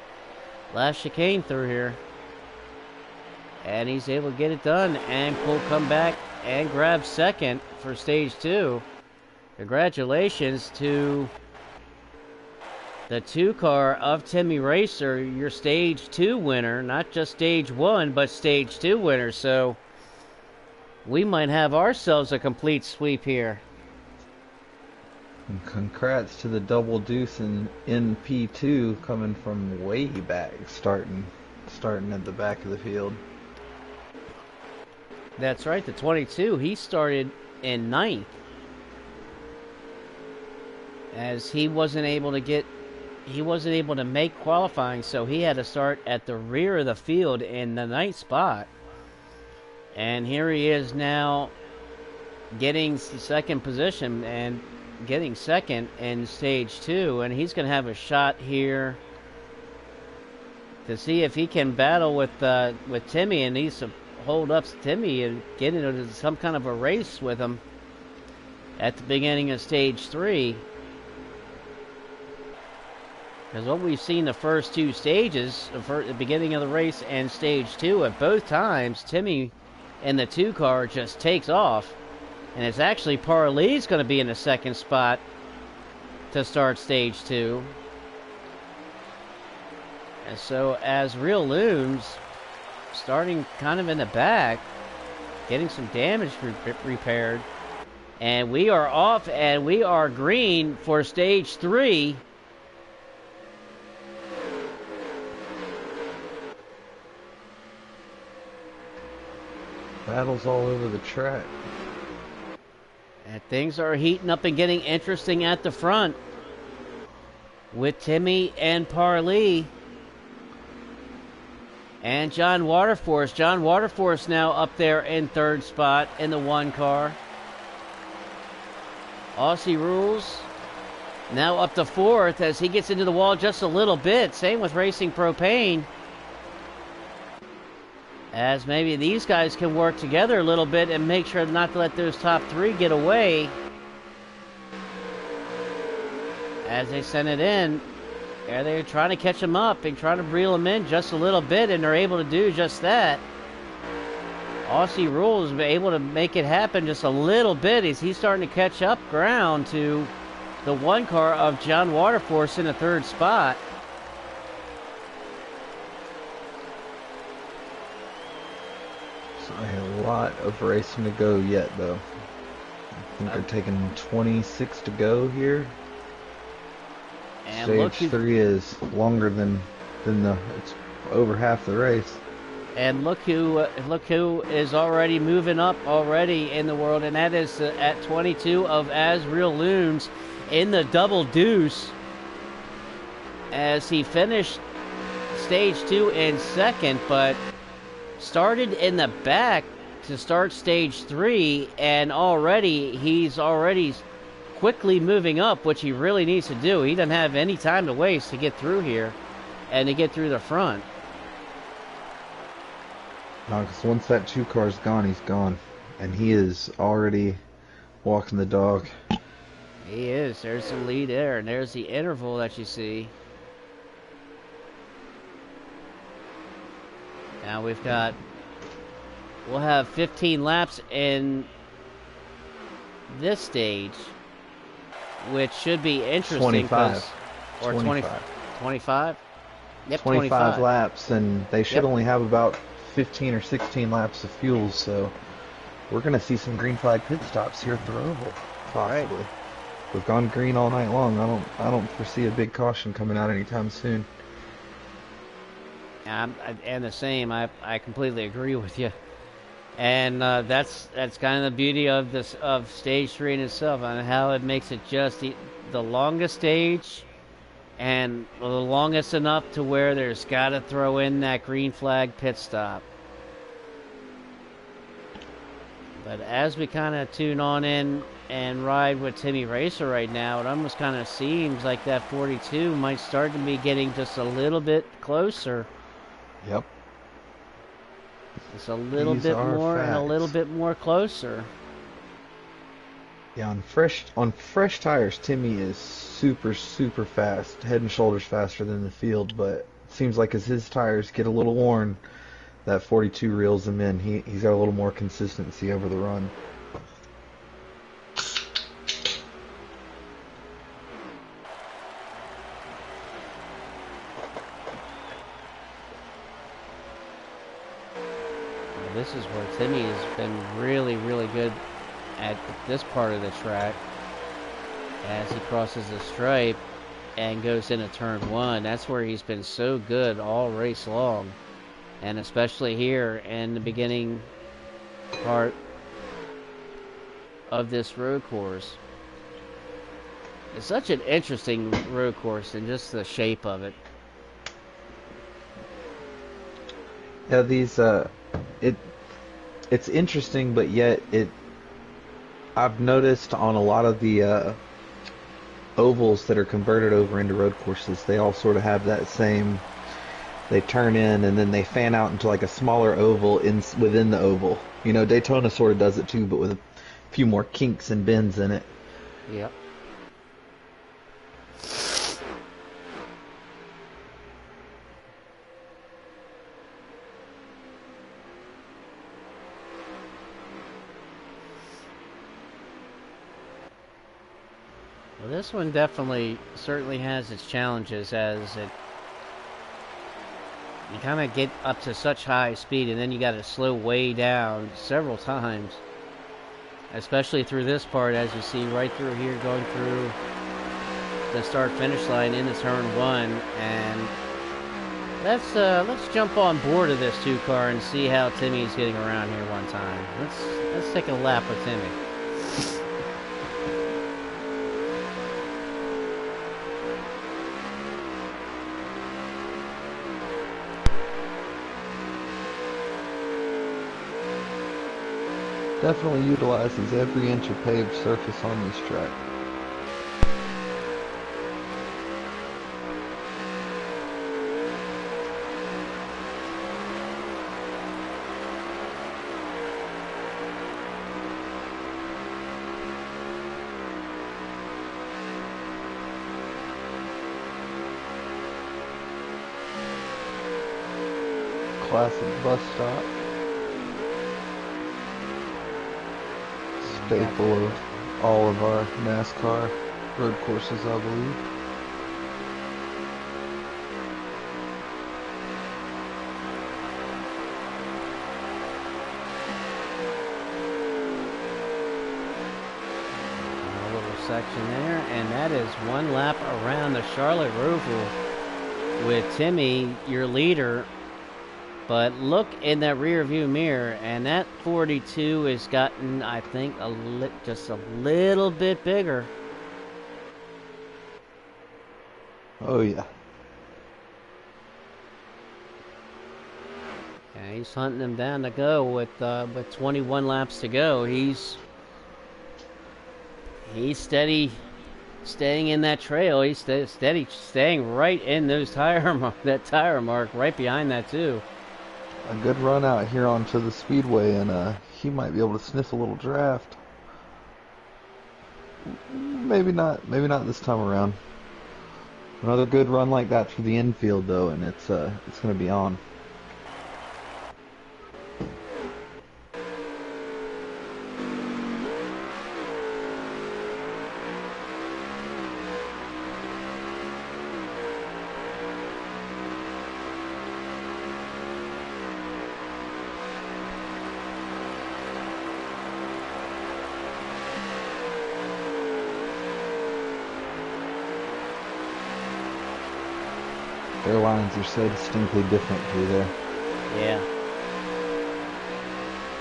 last chicane through here. And he's able to get it done, and will come back and grab second for stage two. Congratulations to the 2-car of Timmy Racer, your stage two winner, not just stage one, but stage two winner. So we might have ourselves a complete sweep here. And congrats to the double deuce in P2 coming from way back, starting at the back of the field. That's right, the 22, he started in 9th. As he wasn't able to get he wasn't able to make qualifying, so he had to start at the rear of the field in the ninth spot. And here he is now getting second position and getting second in stage 2, and he's going to have a shot here to see if he can battle with Timmy, and needs to hold up Timmy and get into some kind of a race with him at the beginning of stage 3. Because what we've seen the first 2 stages, the beginning of the race and stage 2, at both times, Timmy in the 2 car just takes off. And it's actually Parley's going to be in the second spot to start stage 2. And so as Real Loons, starting kind of in the back, getting some damage repaired. And we are off, and we are green for stage 3. Battles all over the track. And things are heating up and getting interesting at the front with Timmy and Parley and John Waterforce. John Waterforce now up there in 3rd spot in the 1 car. Aussie Rules now up to 4th as he gets into the wall just a little bit. Same with Racing Propane. As maybe these guys can work together a little bit and make sure not to let those top 3 get away. As they send it in, they're trying to catch them up and trying to reel them in just a little bit, and they're able to do just that. Aussie Rules is able to make it happen just a little bit as he's starting to catch up ground to the 1 car of John Waterforce in the 3rd spot. A lot of racing to go yet, though. I think they're taking 26 to go here. And Stage 3 is longer than it's over half the race. And look who is already moving up already in the world, and that is at 22 of As Real Loons in the double deuce as he finished stage 2 in 2nd, but started in the back to start stage 3, and he's already quickly moving up, which he really needs to do. He doesn't have any time to waste to get through here and to get through the front. No, because once that 2 car's gone, he's gone. And he is already walking the dog. He is. There's the lead there, and there's the interval that you see. Now we'll have 15 laps in this stage, which should be interesting. 25. Or 25. 25? Yep, 25 laps, and they should Yep. only have about 15 or 16 laps of fuel, so we're going to see some green flag pit stops here at the Roval, possibly. Right. We've gone green all night long. I don't foresee a big caution coming out anytime soon. And the same, I completely agree with you. And that's kind of the beauty of stage 3 in itself, and how it makes it just the longest stage, and the longest enough to where there's got to throw in that green flag pit stop. But as we kind of tune on in and ride with Timmy Racer right now, it almost kind of seems like that 42 might start to be getting just a little bit closer. Yep. Just a little These bit are more and a facts. little bit more closer. Yeah, on fresh tires, Timmy is super fast, head and shoulders faster than the field. But it seems like as his tires get a little worn, that 42 reels him in. He's got a little more consistency over the run. This is where Timmy has been really, really good at this part of the track. As he crosses the stripe and goes into turn 1, that's where he's been so good all race long, and especially here in the beginning part of this road course. It's such an interesting road course and just the shape of it. Yeah, these it it's interesting, but yet it I've noticed on a lot of the ovals that are converted over into road courses, they all sort of have that same. They turn in and then they fan out into like a smaller oval in within the oval. You know, Daytona sort of does it too, but with a few more kinks and bends in it. Yep. Well, this one definitely certainly has its challenges as it you kind of get up to such high speed and then you got to slow way down several times, especially through this part as you see right through here going through the start finish line into turn one. And let's jump on board of this two car and see how Timmy's getting around here one time. Let's take a lap with Timmy. Definitely utilizes every inch of paved surface on this track. Classic bus stop. Staple of all of our NASCAR road courses, I believe. A little section there, and that is one lap around the Charlotte Roval with Timmy, your leader. But look in that rear view mirror, and that 42 has gotten, I think, just a little bit bigger. Oh yeah. Yeah, he's hunting them down to go with 21 laps to go. He's steady, staying in that trail. He's steady, staying right in those that tire mark right behind that too. A good run out here onto the speedway, and he might be able to sniff a little draft. Maybe not. Maybe not this time around. Another good run like that through the infield, though, and it's going to be on. Their lines are so distinctly different through there. Yeah.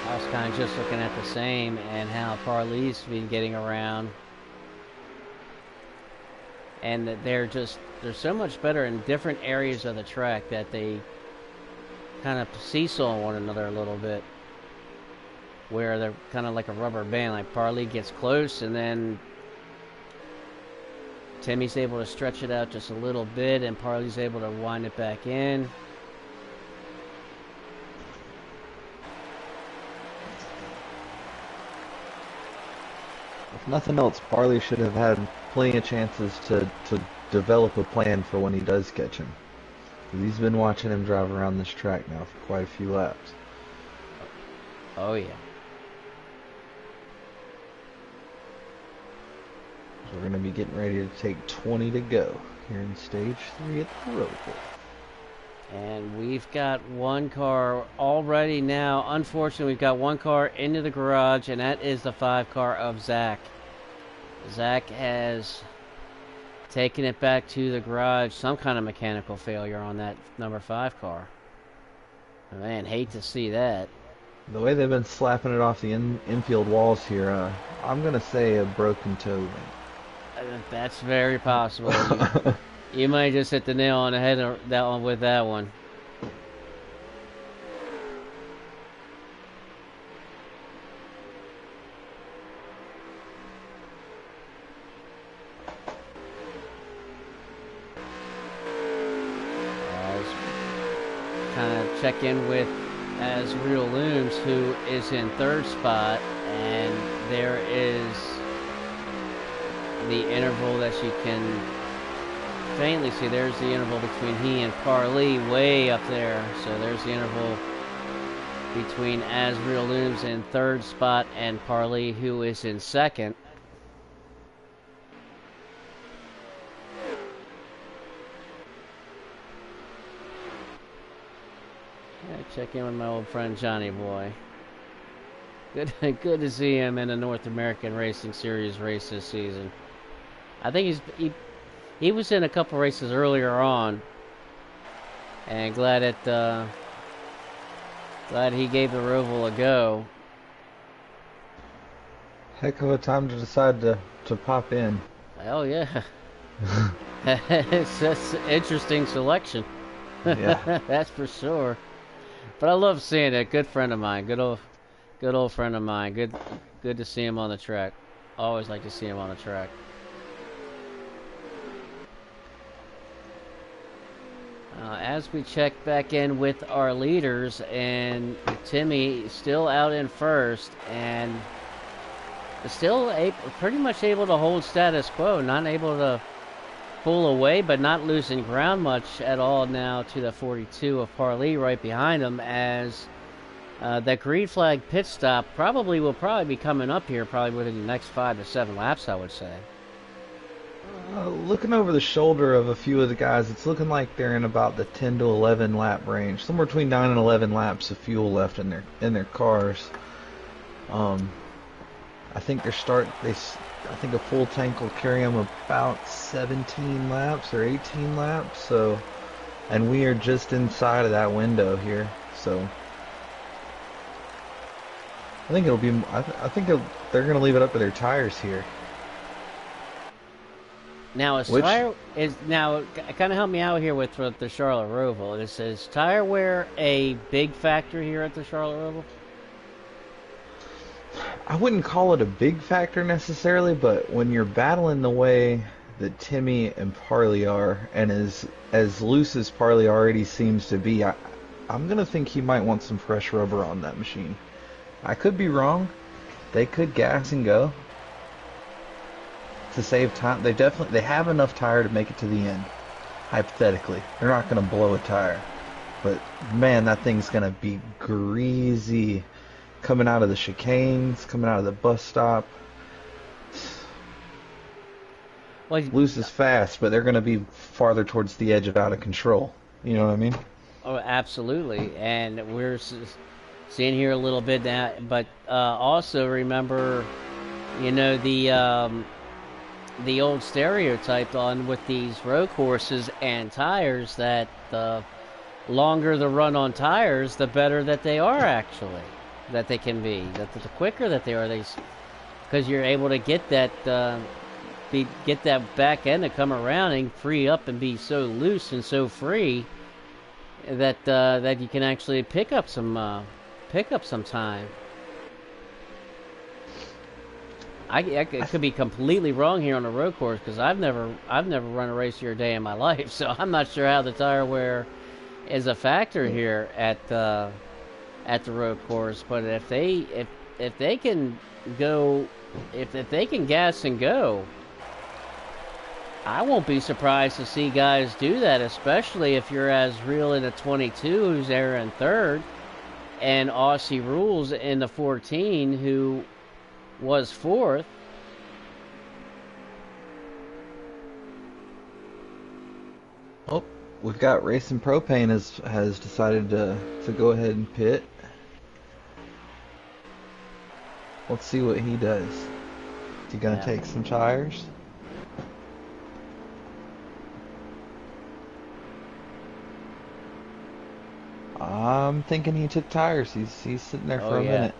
I was kind of just looking at the same and how Parley's been getting around. And that they're so much better in different areas of the track that they kind of seesaw one another a little bit. Where they're kind of like a rubber band. Like Parley gets close and then Timmy's able to stretch it out just a little bit, and Parley's able to wind it back in. If nothing else, Barley should have had plenty of chances to develop a plan for when he does catch him. Because he's been watching him drive around this track now for quite a few laps. Oh, yeah. So we're going to be getting ready to take 20 to go here in stage 3 at the Roval. And we've got one car already now. Unfortunately, we've got one car into the garage, and that is the 5 car of Zach. Zach has taken it back to the garage. Some kind of mechanical failure on that number 5 car. Man, hate to see that. The way they've been slapping it off the infield walls here, I'm going to say a broken toe ring. That's very possible. You might just hit the nail on the head of that one with that one. As kind of check in with as Real Looms, who is in third spot, and there is the interval that you can faintly see. There's the interval between he and Parley way up there. So there's the interval between As Real Looms in third spot and Parley, who is in second. Yeah, check in with my old friend Johnny Boy. Good to see him in a North American Racing Series race this season. I think he was in a couple races earlier on, and glad he gave the Roval a go. Heck of a time to decide to pop in. Hell yeah, that's an interesting selection. Yeah. That's for sure. But I love seeing it. Good friend of mine. Good old friend of mine. Good to see him on the track. Always like to see him on the track. As we check back in with our leaders, and Timmy still out in first, and still pretty much able to hold status quo, not able to pull away, but not losing ground much at all now to the 42 of Parley right behind him, as that green flag pit stop will probably be coming up here probably within the next 5 to 7 laps, I would say. Looking over the shoulder of a few of the guys, it's looking like they're in about the 10 to 11 lap range, somewhere between 9 and 11 laps of fuel left in their cars. I think I think a full tank will carry them about 17 laps or 18 laps. So, and we are just inside of that window here. So, I think they're going to leave it up to their tires here. Now, kind of help me out here with the Charlotte Roval. Is tire wear a big factor here at the Charlotte Roval? I wouldn't call it a big factor necessarily, but when you're battling the way that Timmy and Parley are, and as loose as Parley already seems to be, I'm gonna think he might want some fresh rubber on that machine. I could be wrong. They could gas and go to save time. They have enough tire to make it to the end. Hypothetically, they're not gonna blow a tire, but man, that thing's gonna be greasy. Coming out of the chicanes, coming out of the bus stop. Well, Loose is fast, but they're going to be farther towards the edge of out of control. You know what I mean? oh, absolutely. And we're seeing here a little bit now, but also remember, the old stereotype on with these road courses and tires that the longer the run on tires, the better that they are actually. That they can be, that the quicker that they are, because you're able to get that back end to come around and free up and be so loose and so free that you can actually pick up some time. I could be completely wrong here on the road course because I've never run a race here a day in my life, so I'm not sure how the tire wear is a factor here at the road course. But if they can go, if they can gas and go, I won't be surprised to see guys do that, especially if you're as real in a 22 who's there in third, and Aussie Rules in the 14 who was fourth. Oh, we've got Racing Propane has decided to go ahead and pit. Let's see what he does. Is he gonna take some tires? I'm thinking he took tires. He's sitting there for a minute.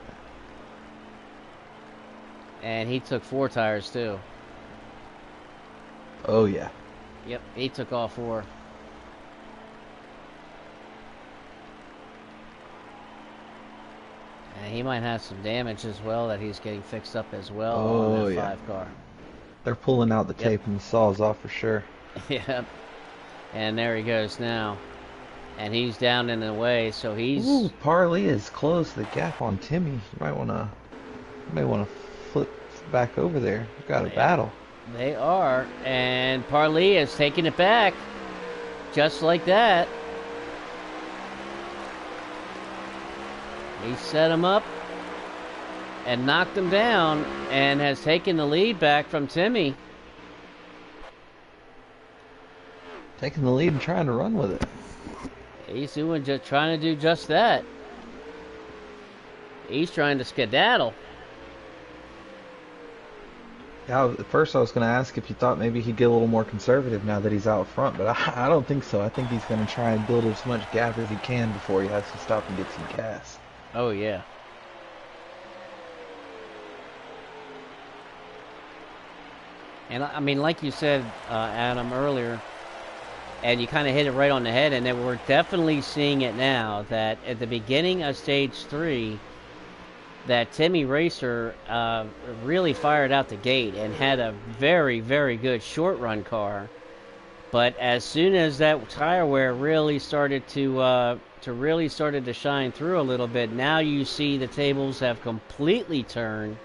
And he took 4 tires too. Oh yeah. Yep, he took all four. And he might have some damage as well that he's getting fixed up as well on Oh that yeah. 5 car. They're pulling out the Yep. tape and the saws off for sure. Yep. And there he goes now. And he's down in the way, so Ooh, he's... Parley has closed the gap on Timmy. You might wanna flip back over there. We've got a Yep, battle. they are. And Parley is taking it back. Just like that. He set him up and knocked him down and has taken the lead back from Timmy. Taking the lead and trying to run with it. He's trying to do just that. He's trying to skedaddle. Yeah, at first I was going to ask if you thought maybe he'd get a little more conservative now that he's out front, but I don't think so. I think he's going to try and build as much gap as he can before he has to stop and get some gas. Oh, yeah. And I mean, like you said, Adam, earlier, and you kind of hit it right on the head, and then we're definitely seeing it now that at the beginning of stage 3, that Timmy Racer really fired out the gate and had a very, very good short run car. But as soon as that tire wear really started to shine through a little bit, now you see the tables have completely turned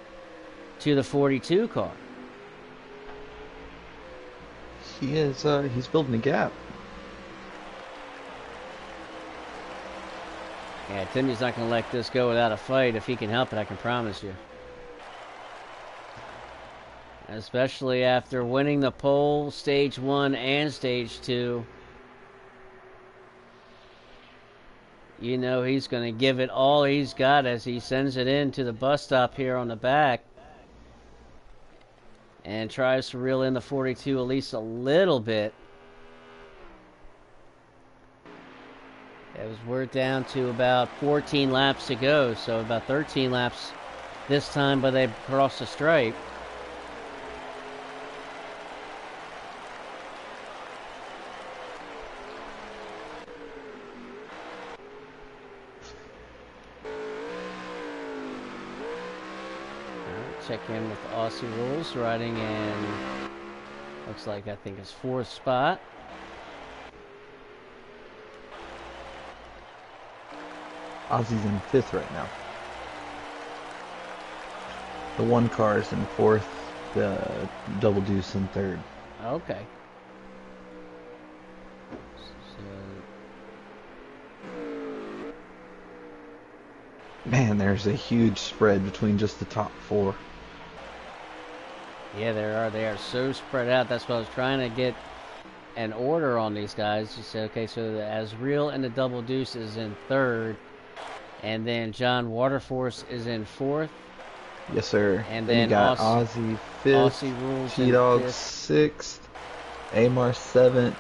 to the 42 car. He's building a gap. Yeah, Timmy's not going to let this go without a fight if he can help it, I can promise you. Especially after winning the pole, stage 1 and stage 2. You know he's going to give it all he's got as he sends it in to the bus stop here on the back. And tries to reel in the 42 at least a little bit. We're down to about 14 laps to go, so about 13 laps this time, but they've crossed the stripe. Check in with Aussie Rules, riding in, looks like I think his 4th spot. Ozzy's in 5th right now. The one car is in 4th. The double deuce in 3rd. Okay. Man, there's a huge spread between just the top 4. Yeah, there are. They are so spread out. That's what I was trying to get an order on these guys. You said, okay, so the Asriel and the Double Deuce is in 3rd. And then John Waterforce is in 4th. Yes, sir. And then you got Aussie 5th. Aussie Rules T-Dog 6th. Amar 7th.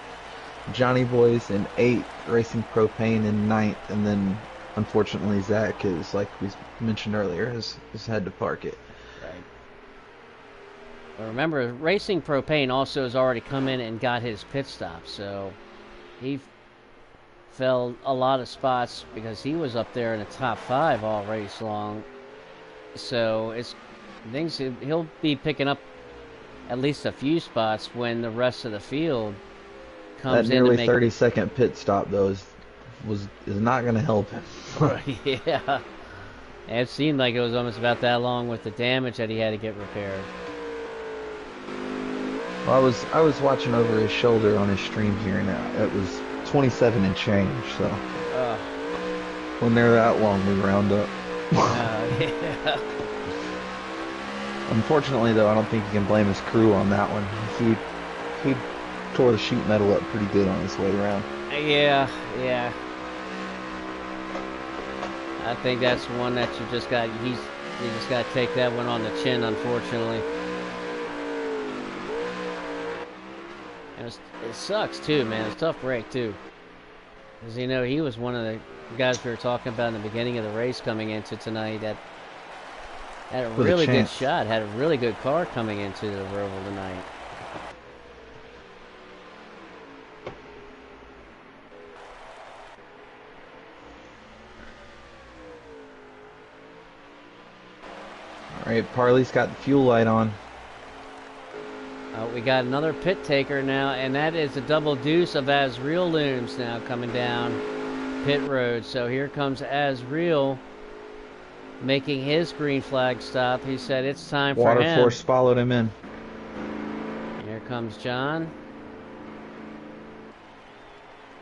Johnny Boys in 8th. Racing Propane in 9th. And then, unfortunately, Zach is, like we mentioned earlier, has had to park it. Right. But remember, Racing Propane also has already come in and got his pit stop. So he fell a lot of spots because he was up there in the top 5 all race long. So he'll be picking up at least a few spots when the rest of the field comes that in to nearly 30-second pit stop though is not going to help him. Yeah, and it seemed like it was almost about that long with the damage that he had to get repaired. Well, I was watching over his shoulder on his stream here, and it was 27 and change. So when they're that long, we round up. Yeah. Unfortunately, though, I don't think you can blame his crew on that one. He tore the sheet metal up pretty good on his way around. Yeah. I think that's one that you just got to take that one on the chin, unfortunately. And it sucks too, man. It's a tough break too. Because he was one of the guys we were talking about in the beginning of the race coming into tonight that had a really good shot, had a really good car coming into the Roval tonight. right, Parley's got the fuel light on. We got another pit taker now, and that is a double deuce of Azriel Looms now coming down pit road. So here comes Azriel making his green flag stop. He said it's time for Water him. Force followed him in. Here comes John.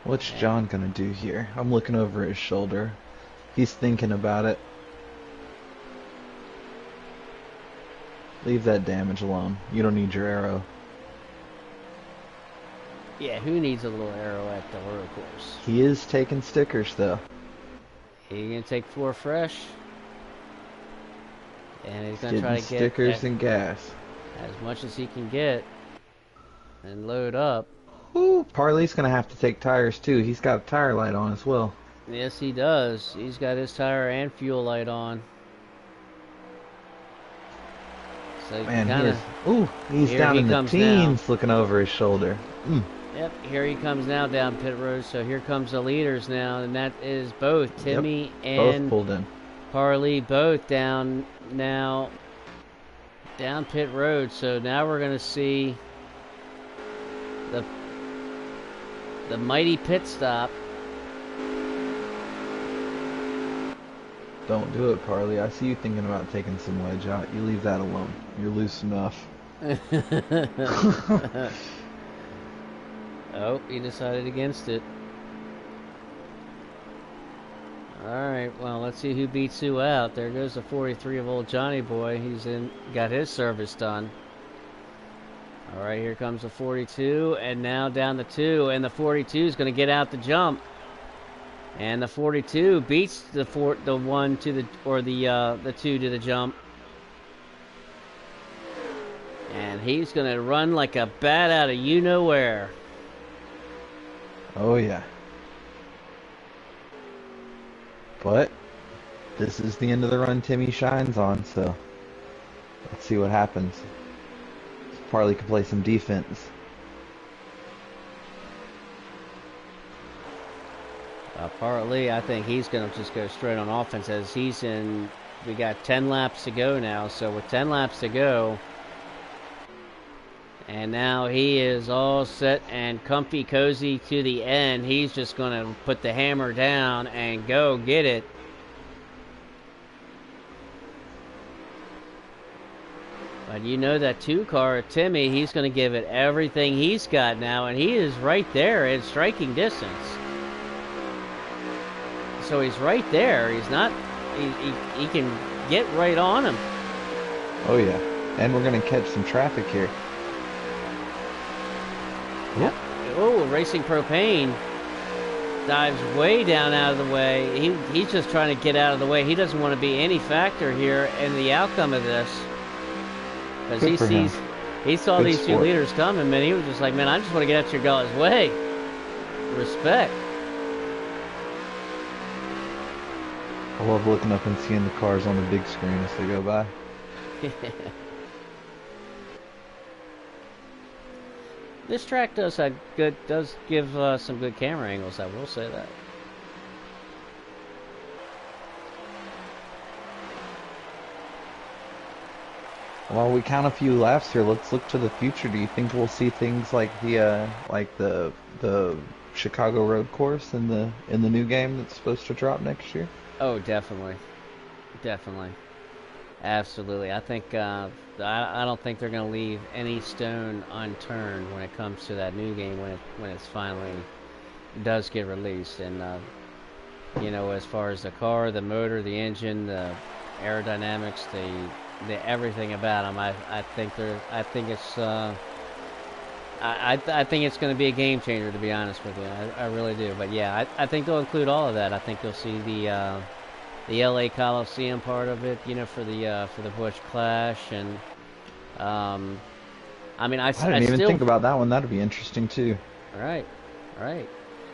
What's John gonna do here? I'm looking over his shoulder. He's thinking about it. Leave that damage alone. You don't need your arrow. Yeah, who needs a little arrow at the road course? He is taking stickers though. He's gonna take 4 fresh, and he's gonna Getting try to get stickers and gas. as much as he can get and load up. Ooh, Parley's gonna have to take tires too. He's got a tire light on as well. Yes, he does. He's got his tire and fuel light on. So Man, kinda, he's here down he in the comes teens looking over his shoulder. Yep, here he comes now down pit road. So here comes the leaders now, and that is both Timmy Both and pulled in. Parley, both down now, down pit road. So now we're gonna see the mighty pit stop. Don't do it, Parley. I see you thinking about taking some wedge out. You leave that alone. You're loose enough. Oh, he decided against it. Alright, well, let's see who beats who out. There goes the 43 of old Johnny Boy. He's got his service done. Alright, here comes the 42, and now down the 2, and the 42 is going to get out the jump. And the 42 beats the 1 to the 2 to the jump. And he's going to run like a bat out of you-know-where. Oh, yeah. But this is the end of the run Timmy shines on, so let's see what happens. Parley can play some defense. Partly, I think he's going to just go straight on offense as he's in. We got 10 laps to go now, so with 10 laps to go, and now he is all set and comfy cozy to the end. He's just going to put the hammer down and go get it. But you know that 2 car, Timmy, he's going to give it everything he's got now, and he is right there in striking distance. So he's right there. He's not. He can get right on him. Oh yeah, and we're gonna catch some traffic here. Yep. Oh, Racing Propane dives way down out of the way. He's just trying to get out of the way. He doesn't want to be any factor here in the outcome of this, because he saw these 2 leaders coming, man. He was just like, man, I just want to get out your guys' way. Respect. I love looking up and seeing the cars on the big screen as they go by. This track does give some good camera angles. I will say that. While we count a few laps here, let's look to the future. Do you think we'll see things like the Chicago road course in the new game that's supposed to drop next year? Oh, definitely, definitely, absolutely. I think I don't think they're going to leave any stone unturned when it comes to that new game when it's finally does get released. And you know, as far as the car, the motor, the engine, the aerodynamics, the everything about them, I think it's I think it's going to be a game changer, to be honest with you. I really do. But yeah, I think they'll include all of that. I think you'll see the LA Coliseum part of it, you know, for the Busch Clash, and I mean, I didn't even think about that one. That'd be interesting too. Right.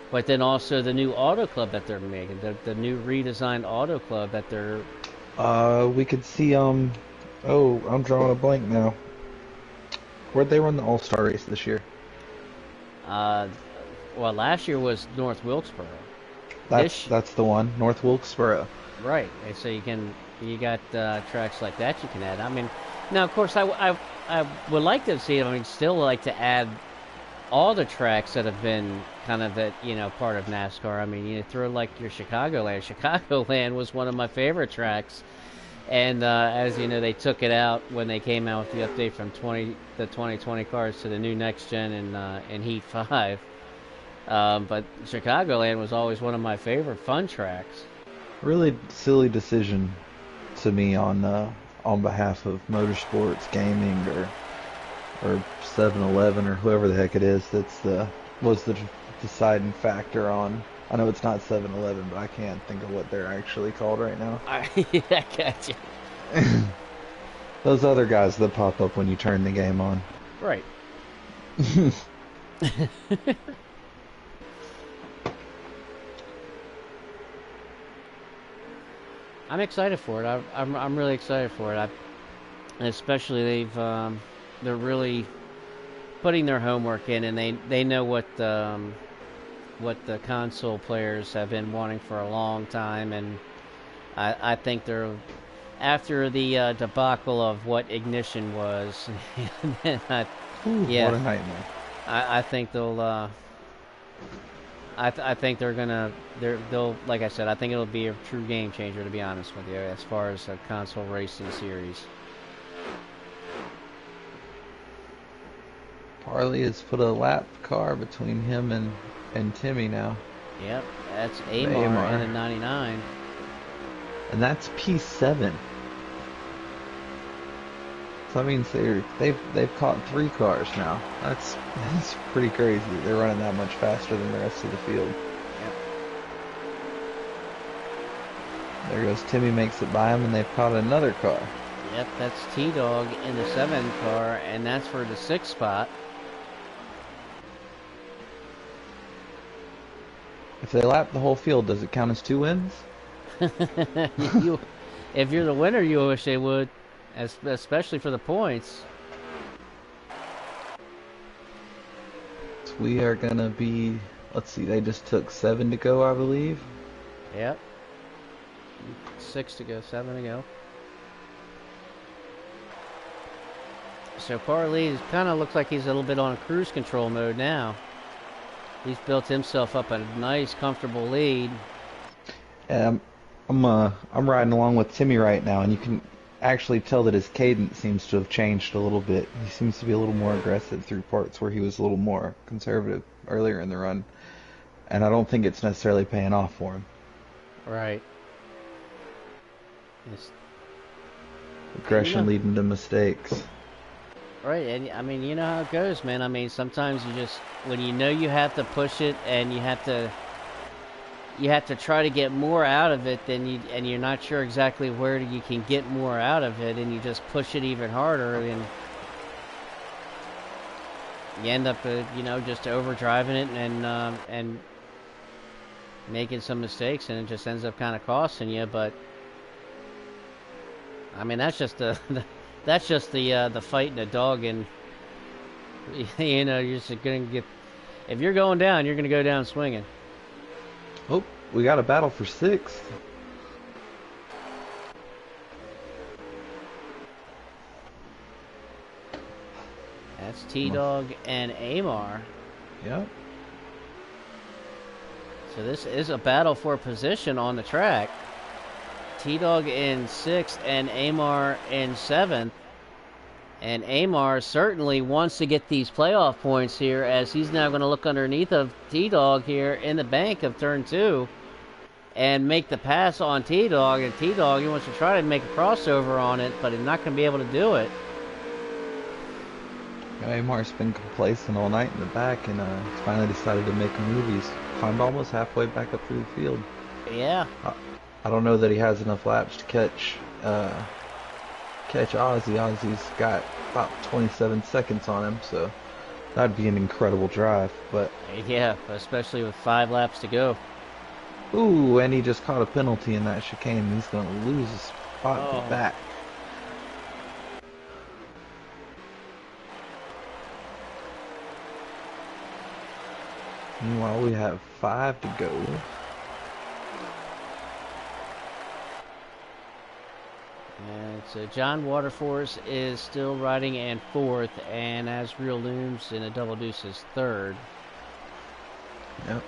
But then also the new Auto Club that they're making, the new redesigned Auto Club that they're. We could see oh, I'm drawing a blank now. Where'd they run the All-Star race this year? Well, last year was North Wilkesboro. That's the one, North Wilkesboro. Right, and so you can You got tracks like that you can add. I mean, now of course I would like to see. I mean, still like to add all the tracks that have been kind of that part of NASCAR. I mean, you throw like your Chicagoland. Chicagoland was one of my favorite tracks, and as you know, they took it out when they came out with the update from 2020 cars to the new next gen in Heat 5. But Chicagoland was always one of my favorite fun tracks. Really silly decision to me on behalf of motorsports, gaming, or 7-Eleven or whoever the heck it is that's the was the deciding factor on. I know it's not 7-Eleven, but I can't think of what they're actually called right now. I got you. Those other guys that pop up when you turn the game on. Right. I'm excited for it. I'm really excited for it. Especially they're really putting their homework in, and they know what the console players have been wanting for a long time, and I think they're after the debacle of what Ignition was. Ooh, what Yeah, a nightmare. I think they'll. I think they'll like I said. I think it'll be a true game changer, to be honest with you, as far as a console racing series. Harley has put a lap car between him and Timmy now. Yep, that's The Amar in Amar. a 99. And that's P7. So that means they've caught 3 cars now. That's pretty crazy. They're running that much faster than the rest of the field. Yep. There goes Timmy, makes it by him, and they've caught another car. Yep, that's T Dog in the 7 car, and that's for the 6th spot. If they lap the whole field, does it count as 2 wins? you, if you're the winner, you wish they would, especially for the points. So we are gonna be. Let's see. They just took 7 to go, I believe. Yep, 6 to go, 7 to go. So Parley kind of looks like he's a little bit on cruise control mode now. He's built himself up a nice, comfortable lead. And I'm riding along with Timmy right now, and you can actually tell that his cadence seems to have changed a little bit. He seems to be a little more aggressive through parts where he was a little more conservative earlier in the run, and I don't think it's necessarily paying off for him. Right. It's, Aggression leading to mistakes. right, and I mean, you know how it goes, man. I mean, sometimes you just when you know you have to push it and you have to try to get more out of it than and you're not sure exactly where you can get more out of it, and you just push it even harder, and you end up just overdriving it and making some mistakes, and it just ends up kind of costing you. But I mean, that's just the fight in the dog, and you're just gonna get if you're going down, you're gonna go down swinging. Oh, we got a battle for 6th. That's T Dog and Amar. Yep. So this is a battle for position on the track. T Dog in 6th and Amar in 7th. And Amar certainly wants to get these playoff points here, as he's now going to look underneath of T Dog here in the bank of turn 2 and make the pass on T Dog. And T Dog, he wants to try to make a crossover on it, but he's not going to be able to do it. Amar's been complacent all night in the back, and he's finally decided to make a move. He's climbed almost halfway back up through the field. Yeah. I don't know that he has enough laps to catch Ozzy. Ozzy's got about 27 seconds on him, so that'd be an incredible drive. But Yeah, especially with 5 laps to go. ooh, and he just caught a penalty in that chicane. He's going to lose his spot in the back. Meanwhile, we have 5 to go. And so John Waterforce is still riding in fourth, and Asriel Looms in a double deuce is third. Yep.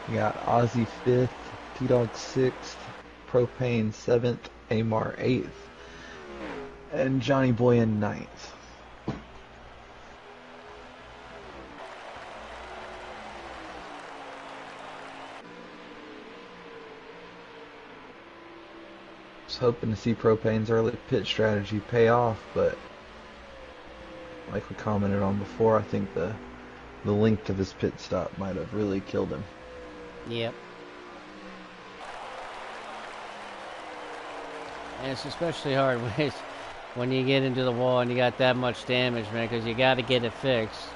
You got Ozzy fifth, T-Dog sixth, Propane seventh, Amar eighth, and Johnny Boy in ninth. Was hoping to see Propane's early pit strategy pay off, but like we commented on before, I think the length of his pit stop might have really killed him. Yep. And it's especially hard when you get into the wall and you got that much damage, man, because you got to get it fixed.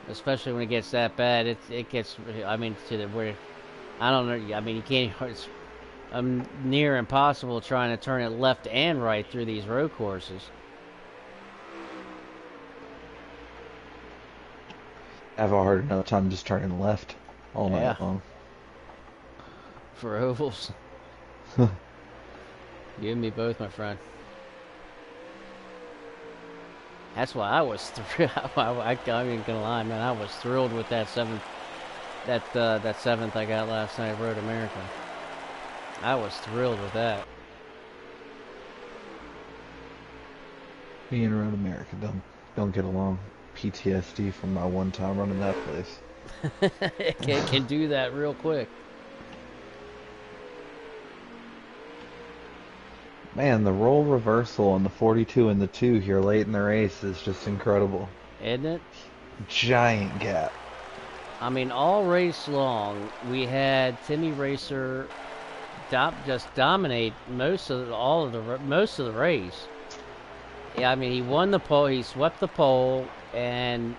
Especially when it gets that bad, it gets. I mean, to the where I don't know. I mean, you can't. It's near impossible trying to turn it left and right through these road courses. I have a hard enough time just turning left all night long. For ovals. You and me both, my friend. That's why I was thrilled. I ain't gonna lie, man. I was thrilled with that seventh. That seventh I got last night, Road America. I was thrilled with that. Me and Road America don't get along. PTSD from my one time running that place. It can do that real quick. Man, the roll reversal on the 42 and the 2 here late in the race is just incredible. Isn't it? Giant gap. I mean, all race long, we had Timmy Racer just dominate most of the race. Yeah, I mean, he won the pole, he swept the pole, and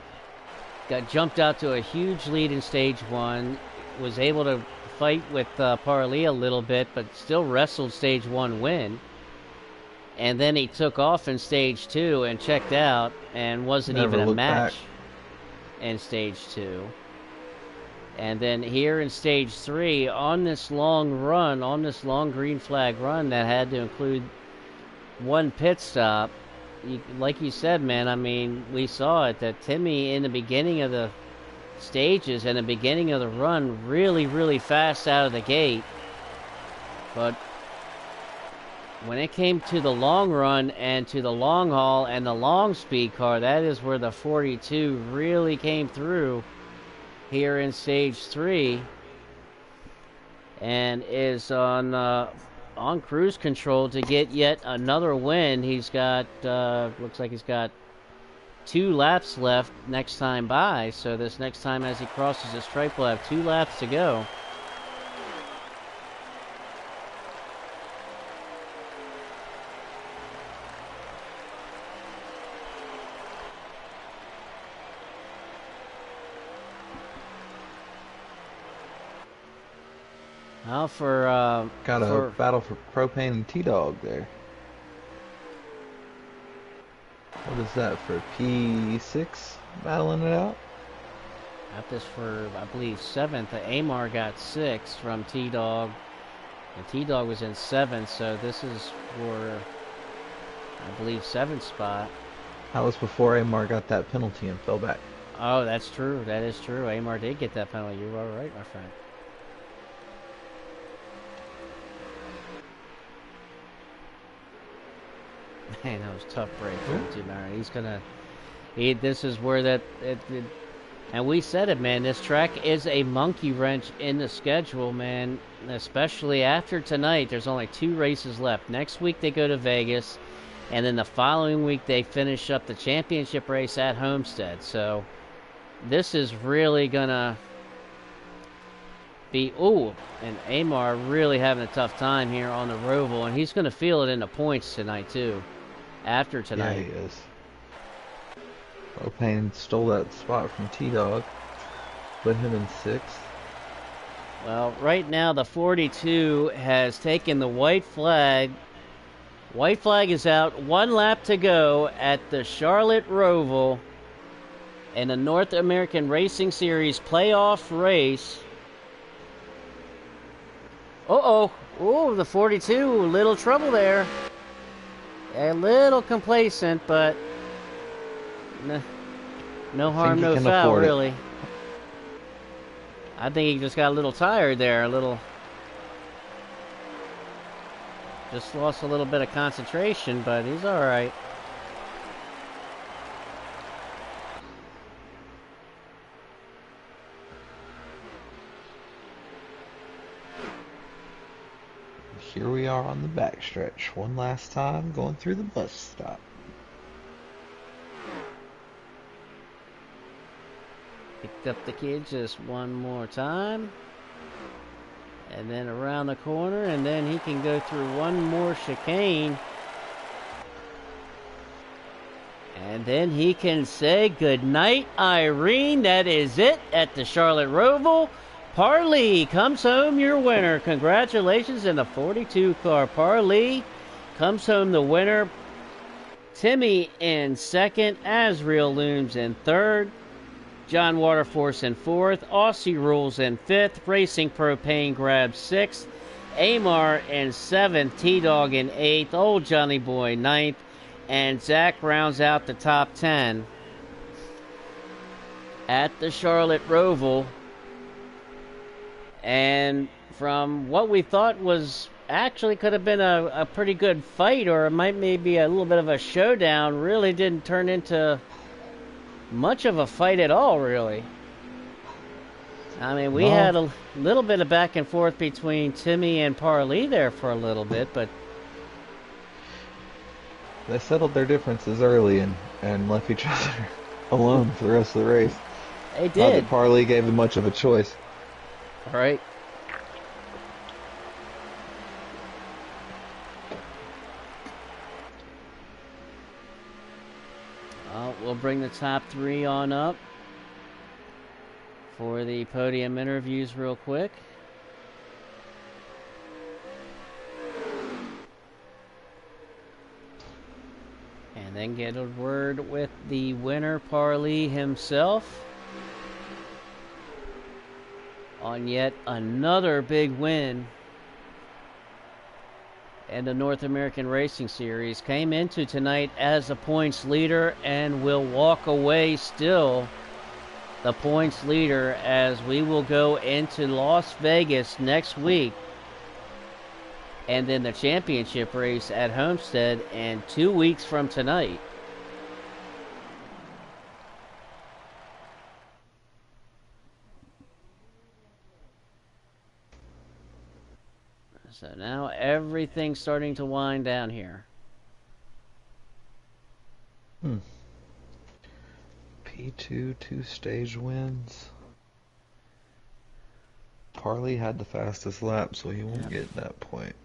got jumped out to a huge lead in stage one. Was able to fight with Parley a little bit, but still wrestled stage one win. And then he took off in stage two and checked out, and wasn't Never even a looked match back. in stage two. And then here in stage three, on this long run, on this long green flag run that had to include one pit stop, like you said, man, I mean, we saw it, that Timmy in the beginning of the stages and the beginning of the run really, really fast out of the gate. But when it came to the long run and to the long haul and the long speed car, that is where the 42 really came through here in stage three, and is on cruise control to get yet another win. He's got looks like he's got 2 laps left next time by, so this next time as he crosses the stripe will have 2 laps to go. Well, got a battle for Propane and T-Dog there. What is that for P6 battling it out? Got this for, I believe, 7th. Amar got 6 from T-Dog, and T-Dog was in 7th, so this is for, I believe, 7th spot. That was before Amar got that penalty and fell back. Oh, that's true. That is true. Amar did get that penalty. You are right, my friend. Man, that was a tough break for him too, man. He's gonna. This is where and we said it, man. This track is a monkey wrench in the schedule, man. Especially after tonight, there's only 2 races left. Next week they go to Vegas, and then the following week they finish up the championship race at Homestead. So this is really gonna be. Ooh, and Amar really having a tough time here on the Roval, and he's gonna feel it in the points tonight too. After tonight. Yeah, he is. Propane stole that spot from T-Dog. Put him in 6th. Well, right now the 42 has taken the white flag. White flag is out. 1 lap to go at the Charlotte Roval in the North American Racing Series playoff race. Uh-oh. Ooh, the 42, little trouble there. A little complacent, but no I think harm, he no can foul, afford it. really. I think he just got a little tired there, just lost a little bit of concentration, but he's all right. Here we are on the backstretch, one last time going through the bus stop. Picked up the kid just one more time. And then around the corner, and then he can go through one more chicane. And then he can say goodnight, Irene. That is it at the Charlotte Roval. Parley comes home your winner. Congratulations in the 42 car. Parley comes home the winner. Timmy in second. Asriel looms in third. John Waterforce in fourth. Aussie Rules in fifth. Racing Propane grabs sixth. Amar in seventh. T-Dog in eighth. Old Johnny Boy ninth. And Zach rounds out the top 10 at the Charlotte Roval. And from what we thought was actually could have been a pretty good fight, or it might maybe a little bit of a showdown, really didn't turn into much of a fight at all, really. I mean, we No, had a little bit of back and forth between Timmy and Parley there for a little bit, but they settled their differences early and left each other alone for the rest of the race. they Not did. that Parley gave them much of a choice. All right. We'll bring the top 3 on up for the podium interviews real quick. And then get a word with the winner, Parley himself, on yet another big win in the North American Racing Series. Came into tonight as a points leader and will walk away still the points leader as we will go into Las Vegas next week. And then the championship race at Homestead in 2 weeks from tonight. So now everything's starting to wind down here. P2 two-stage wins. Parley had the fastest lap, so he won't get that point.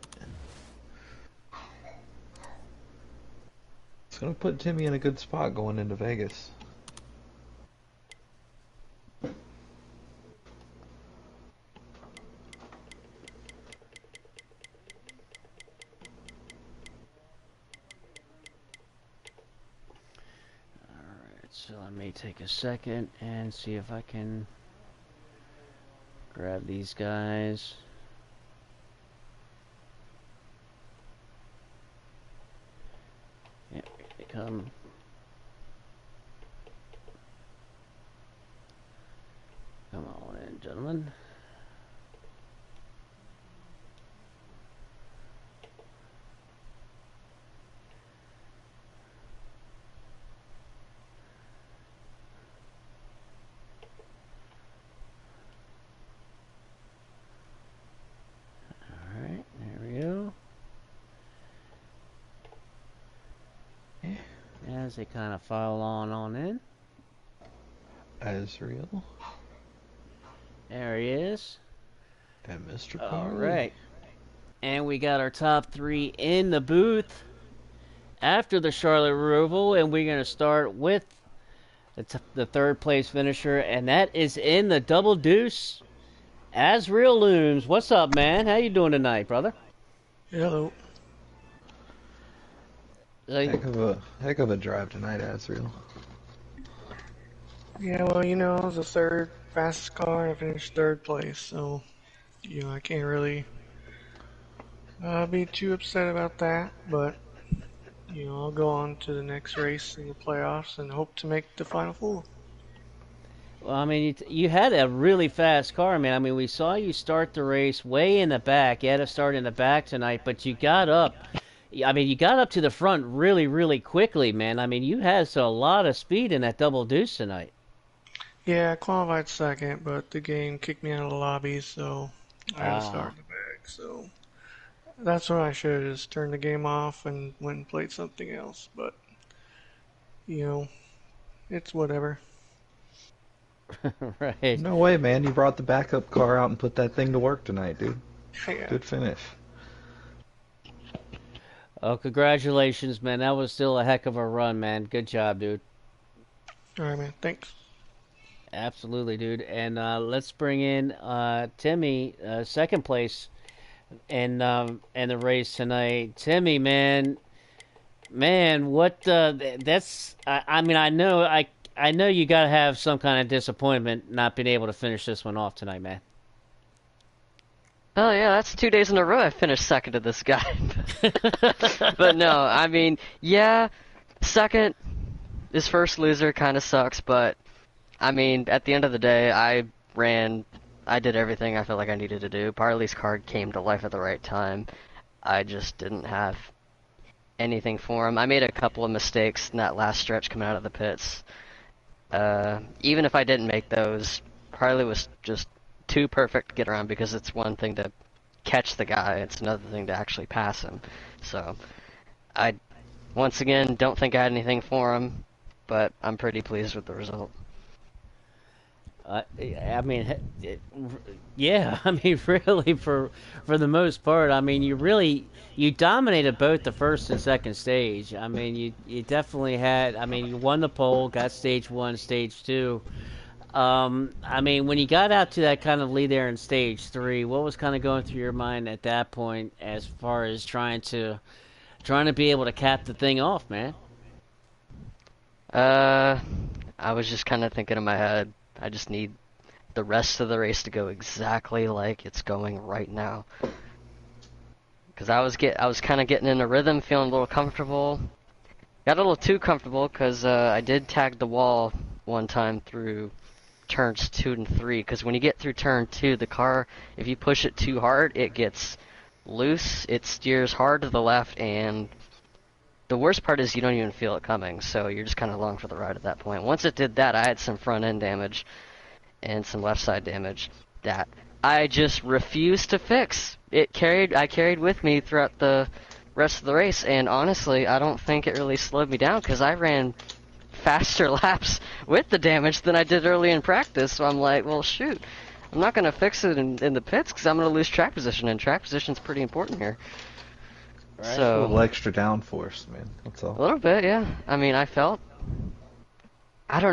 It's going to put Timmy in a good spot going into Vegas. So let me take a second and see if I can grab these guys. Yeah, here they come. Come on in, gentlemen. Alright, there we go. As they kind of file on in. Asriel There he is. and Mr. All Parley. right. And we got our top 3 in the booth after the Charlotte Roval, and we're going to start with the third place finisher, and that is in the double deuce. Asriel Looms. What's up, man? How you doing tonight, brother? Hello. Heck of a drive tonight, Asriel. Yeah, well, I was the third fastest car and I finished third place, so, I can't really I'll be too upset about that, but I'll go on to the next race in the playoffs and hope to make the final four. Well, I mean, you had a really fast car, man. I mean, we saw you start the race way in the back. You had to start in the back tonight, but you got up. I mean, you got up to the front really, really quickly, man. I mean, you had a lot of speed in that double deuce tonight. Yeah, I qualified second, but the game kicked me out of the lobby, so I had to start Ah. in the back. So that's what I should have just turned the game off and went and played something else. But you know, it's whatever. Right. No way, man. You brought the backup car out and put that thing to work tonight, dude. Yeah. Good finish. Oh, congratulations, man. That was still a heck of a run, man. Good job, dude. All right, man. Thanks. Absolutely, dude. And let's bring in Timmy, second place in the race tonight. Timmy, man, what? That's. I mean, I know you got to have some kind of disappointment not being able to finish this one off tonight, man. Oh yeah, that's 2 days in a row I finished second to this guy. But no, I mean, yeah, second is first loser kind of sucks, but I mean, at the end of the day, I did everything I felt like I needed to do. Parley's card came to life at the right time. I just didn't have anything for him. I made a couple of mistakes in that last stretch coming out of the pits. Even if I didn't make those, Parley was just too perfect to get around because it's one thing to catch the guy, it's another thing to actually pass him. So, I, once again, don't think I had anything for him, but I'm pretty pleased with the result. I mean, yeah. I mean, really, for the most part, I mean, you dominated both the first and second stage. I mean, you definitely had. I mean, you won the pole, got stage one, stage two. I mean, when you got out to that kind of lead there in stage three, what was kind of going through your mind at that point, as far as trying to be able to cap the thing off, man? Uh, I was just kind of thinking in my head, I just need the rest of the race to go exactly like it's going right now. Because I was kind of getting in a rhythm, feeling a little comfortable. Got a little too comfortable because I did tag the wall one time through turns 2 and 3. Because when you get through turn 2, the car, if you push it too hard, it gets loose. It steers hard to the left, and the worst part is you don't even feel it coming. So you're just kind of along for the ride at that point. Once it did that, I had some front end damage and some left side damage that I just refused to fix. I carried with me throughout the rest of the race, and honestly, I don't think it really slowed me down because I ran faster laps with the damage than I did early in practice. So I'm like, well, shoot, I'm not going to fix it in the pits because I'm going to lose track position, and track position's pretty important here. Right. A So little extra downforce, man. That's a all. little bit, yeah. I mean, I don't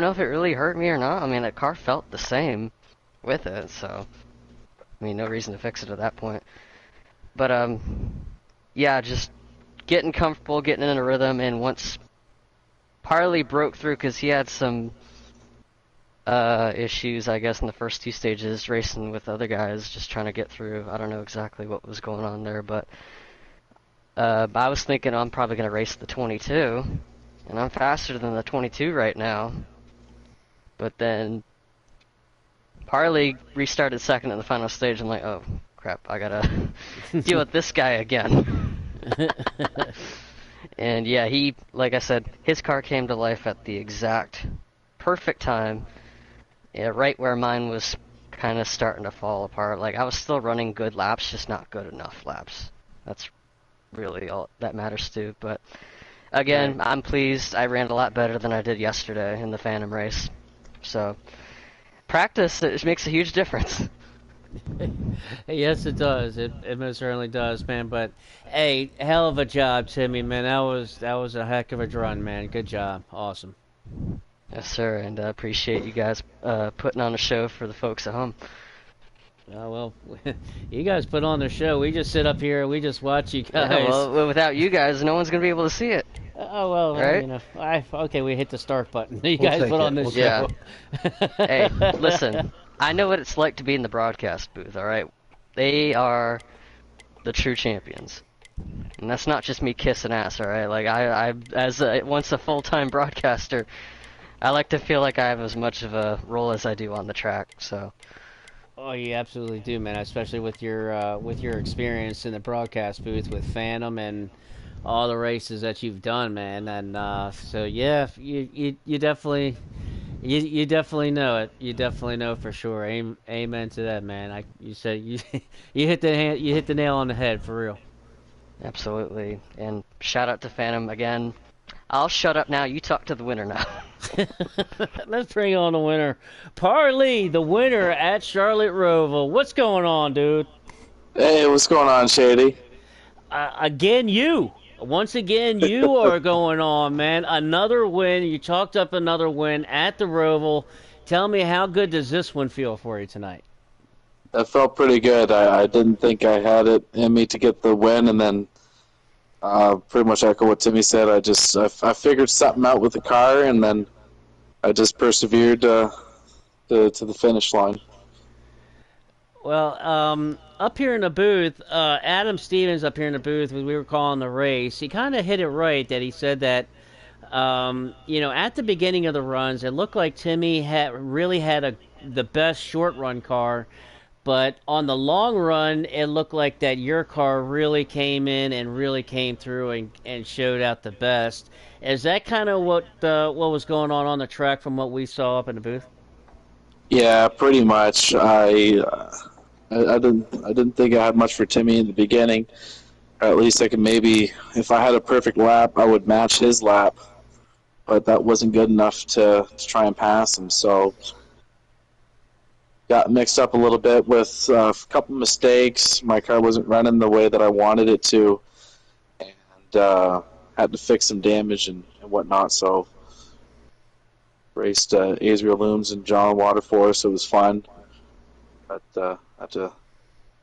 know if it really hurt me or not. I mean, the car felt the same with it, so I mean, no reason to fix it at that point. But yeah, just getting comfortable, getting in a rhythm, and once Parley broke through because he had some issues, I guess, in the first 2 stages, racing with other guys, just trying to get through. I don't know exactly what was going on there, but I was thinking I'm probably going to race the 22, and I'm faster than the 22 right now. But then Parley restarted second in the final stage. I'm like, oh crap, I gotta deal with this guy again. And yeah, like I said, his car came to life at the exact perfect time. Yeah, right where mine was kind of starting to fall apart. Like, I was still running good laps, just not good enough laps. That's really all that matters too. But again, Right. I'm pleased. I ran a lot better than I did yesterday in the Phantom race. So practice, it makes a huge difference. Yes, it does. It most certainly does, man. But hey, hell of a job, Timmy, man. That was a heck of a run, man. Good job. Awesome. Yes, sir, and I appreciate you guys putting on a show for the folks at home. Well, you guys put on the show. We just sit up here. We just watch you Yeah, guys. well, without you guys, no one's gonna be able to see it. Oh well, Right? you know. Okay, we hit the start button. You We'll guys take put it. on the We'll show. Hey, listen, I know what it's like to be in the broadcast booth. All right, they are the true champions. And that's not just me kissing ass, all right? Like once a full-time broadcaster, I like to feel like I have as much of a role as I do on the track. So Oh, you absolutely do, man. Especially with your experience in the broadcast booth with Phantom and all the races that you've done, man. And so yeah, you definitely you definitely know it. You definitely know for sure. Amen to that, man. You said you you hit the nail on the head for real. absolutely. And shout out to Phantom again. I'll shut up now. You talk to the winner now. Let's bring on the winner, Parley, the winner at Charlotte Roval. What's going on, dude? Hey, what's going on, Shady? Again, you. Once again, you are going on, man. Another win. You chalked up another win at the Roval. Tell me, how good does this one feel for you tonight? That felt pretty good. I didn't think I had it in me to get the win, and then pretty much echo what Timmy said. I figured something out with the car, and then I just persevered to the finish line. Well, up here in the booth, Adam Stevens up here in the booth, when we were calling the race, he kind of hit it right that he said that, at the beginning of the runs, it looked like Timmy had the best short run car, but on the long run, it looked like that your car really came in and really came through and showed out the best. Is that kind of what was going on the track from what we saw up in the booth? Yeah, pretty much. I didn't think I had much for Timmy in the beginning. Or at least I could maybe, if I had a perfect lap, I would match his lap. But that wasn't good enough to try and pass him. So got mixed up a little bit with a couple mistakes. My car wasn't running the way that I wanted it to, and had to fix some damage and whatnot. So raced Azrael Looms and John Waterforce. It was fun, but I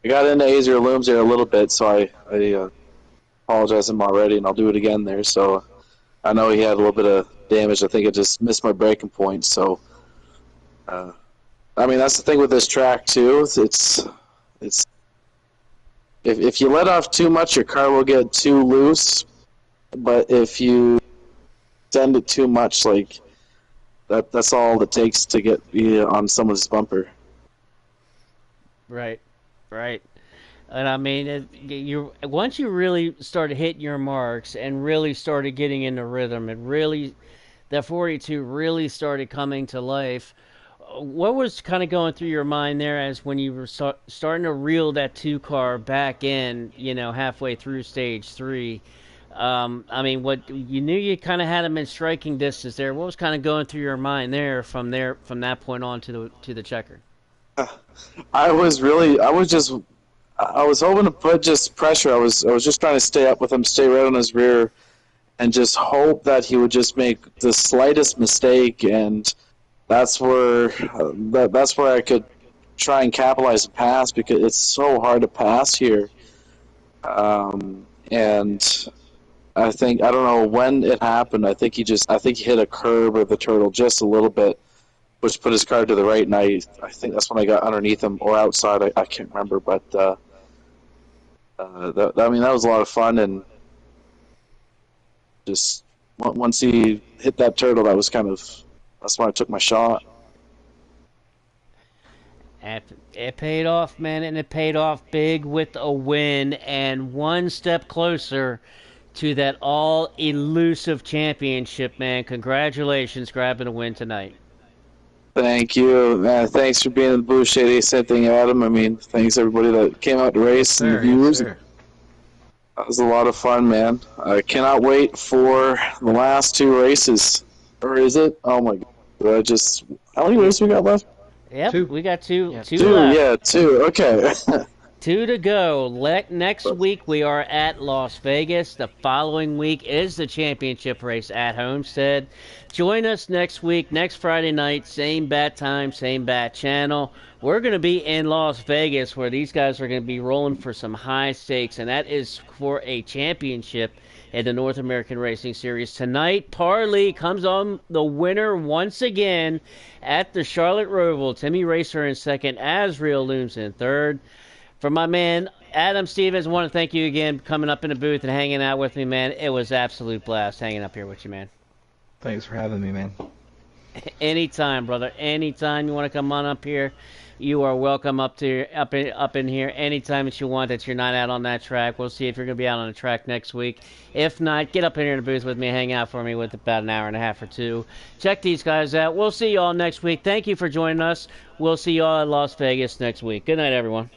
got into Azrael Looms there a little bit, so I apologize him already, and I'll do it again there. So I know he had a little bit of damage. I think I just missed my braking point. So I mean, that's the thing with this track too. It's if you let off too much, your car will get too loose. But if you send it too much, like that's all it takes to get on someone's bumper. Right, right. And I mean, you once you really started hitting your marks and really started getting into rhythm, and really that 42 really started coming to life. What was kind of going through your mind there as when you were starting to reel that two car back in, halfway through stage three? I mean, what you knew you kind of had him in striking distance there. What was kind of going through your mind from that point on to the checker? I was hoping to put just pressure. I was just trying to stay up with him, stay right on his rear, and just hope that he would just make the slightest mistake, and that's where I could try and capitalize and pass, because it's so hard to pass here. And I don't know when it happened. I think he hit a curb or the turtle just a little bit, which put his car to the right, and I think that's when I got underneath him or outside. I can't remember, but I mean, that was a lot of fun, and just once he hit that turtle, that's when I took my shot. It paid off, man, and it paid off big with a win and one step closer to that all elusive championship, man. Congratulations, grabbing a win tonight. Thank you, man. Thanks for being in the booth, Shady. Same thing, Adam. I mean, thanks everybody that came out to race and the viewers. Yes, That was a lot of fun, man. I cannot wait for the last two races. Or is it? Oh my god! How many races we got left? Yep, Two. we got two Yeah, two left. Yeah, two. Okay. Two to go. Next week we are at Las Vegas. The following week is the championship race at Homestead. Join us next week, next Friday night, same bat time, same bat channel. We're going to be in Las Vegas, where these guys are going to be rolling for some high stakes, and that is for a championship in the North American Racing Series. Tonight, Parley comes on the winner once again at the Charlotte Roval. Timmy Racer in second, Azrael Looms in third. For my man Adam Stevens, I want to thank you again for coming up in the booth and hanging out with me, man. It was absolute blast hanging up here with you, man. Thanks for having me, man. Anytime, brother. Anytime you want to come on up here, you are welcome up in here anytime that you want. That you're not out on that track. We'll see if you're gonna be out on the track next week. If not, get up in here in the booth with me, hang out for me with about an hour and a half or two. Check these guys out. We'll see you all next week. Thank you for joining us. We'll see you all at Las Vegas next week. Good night, everyone.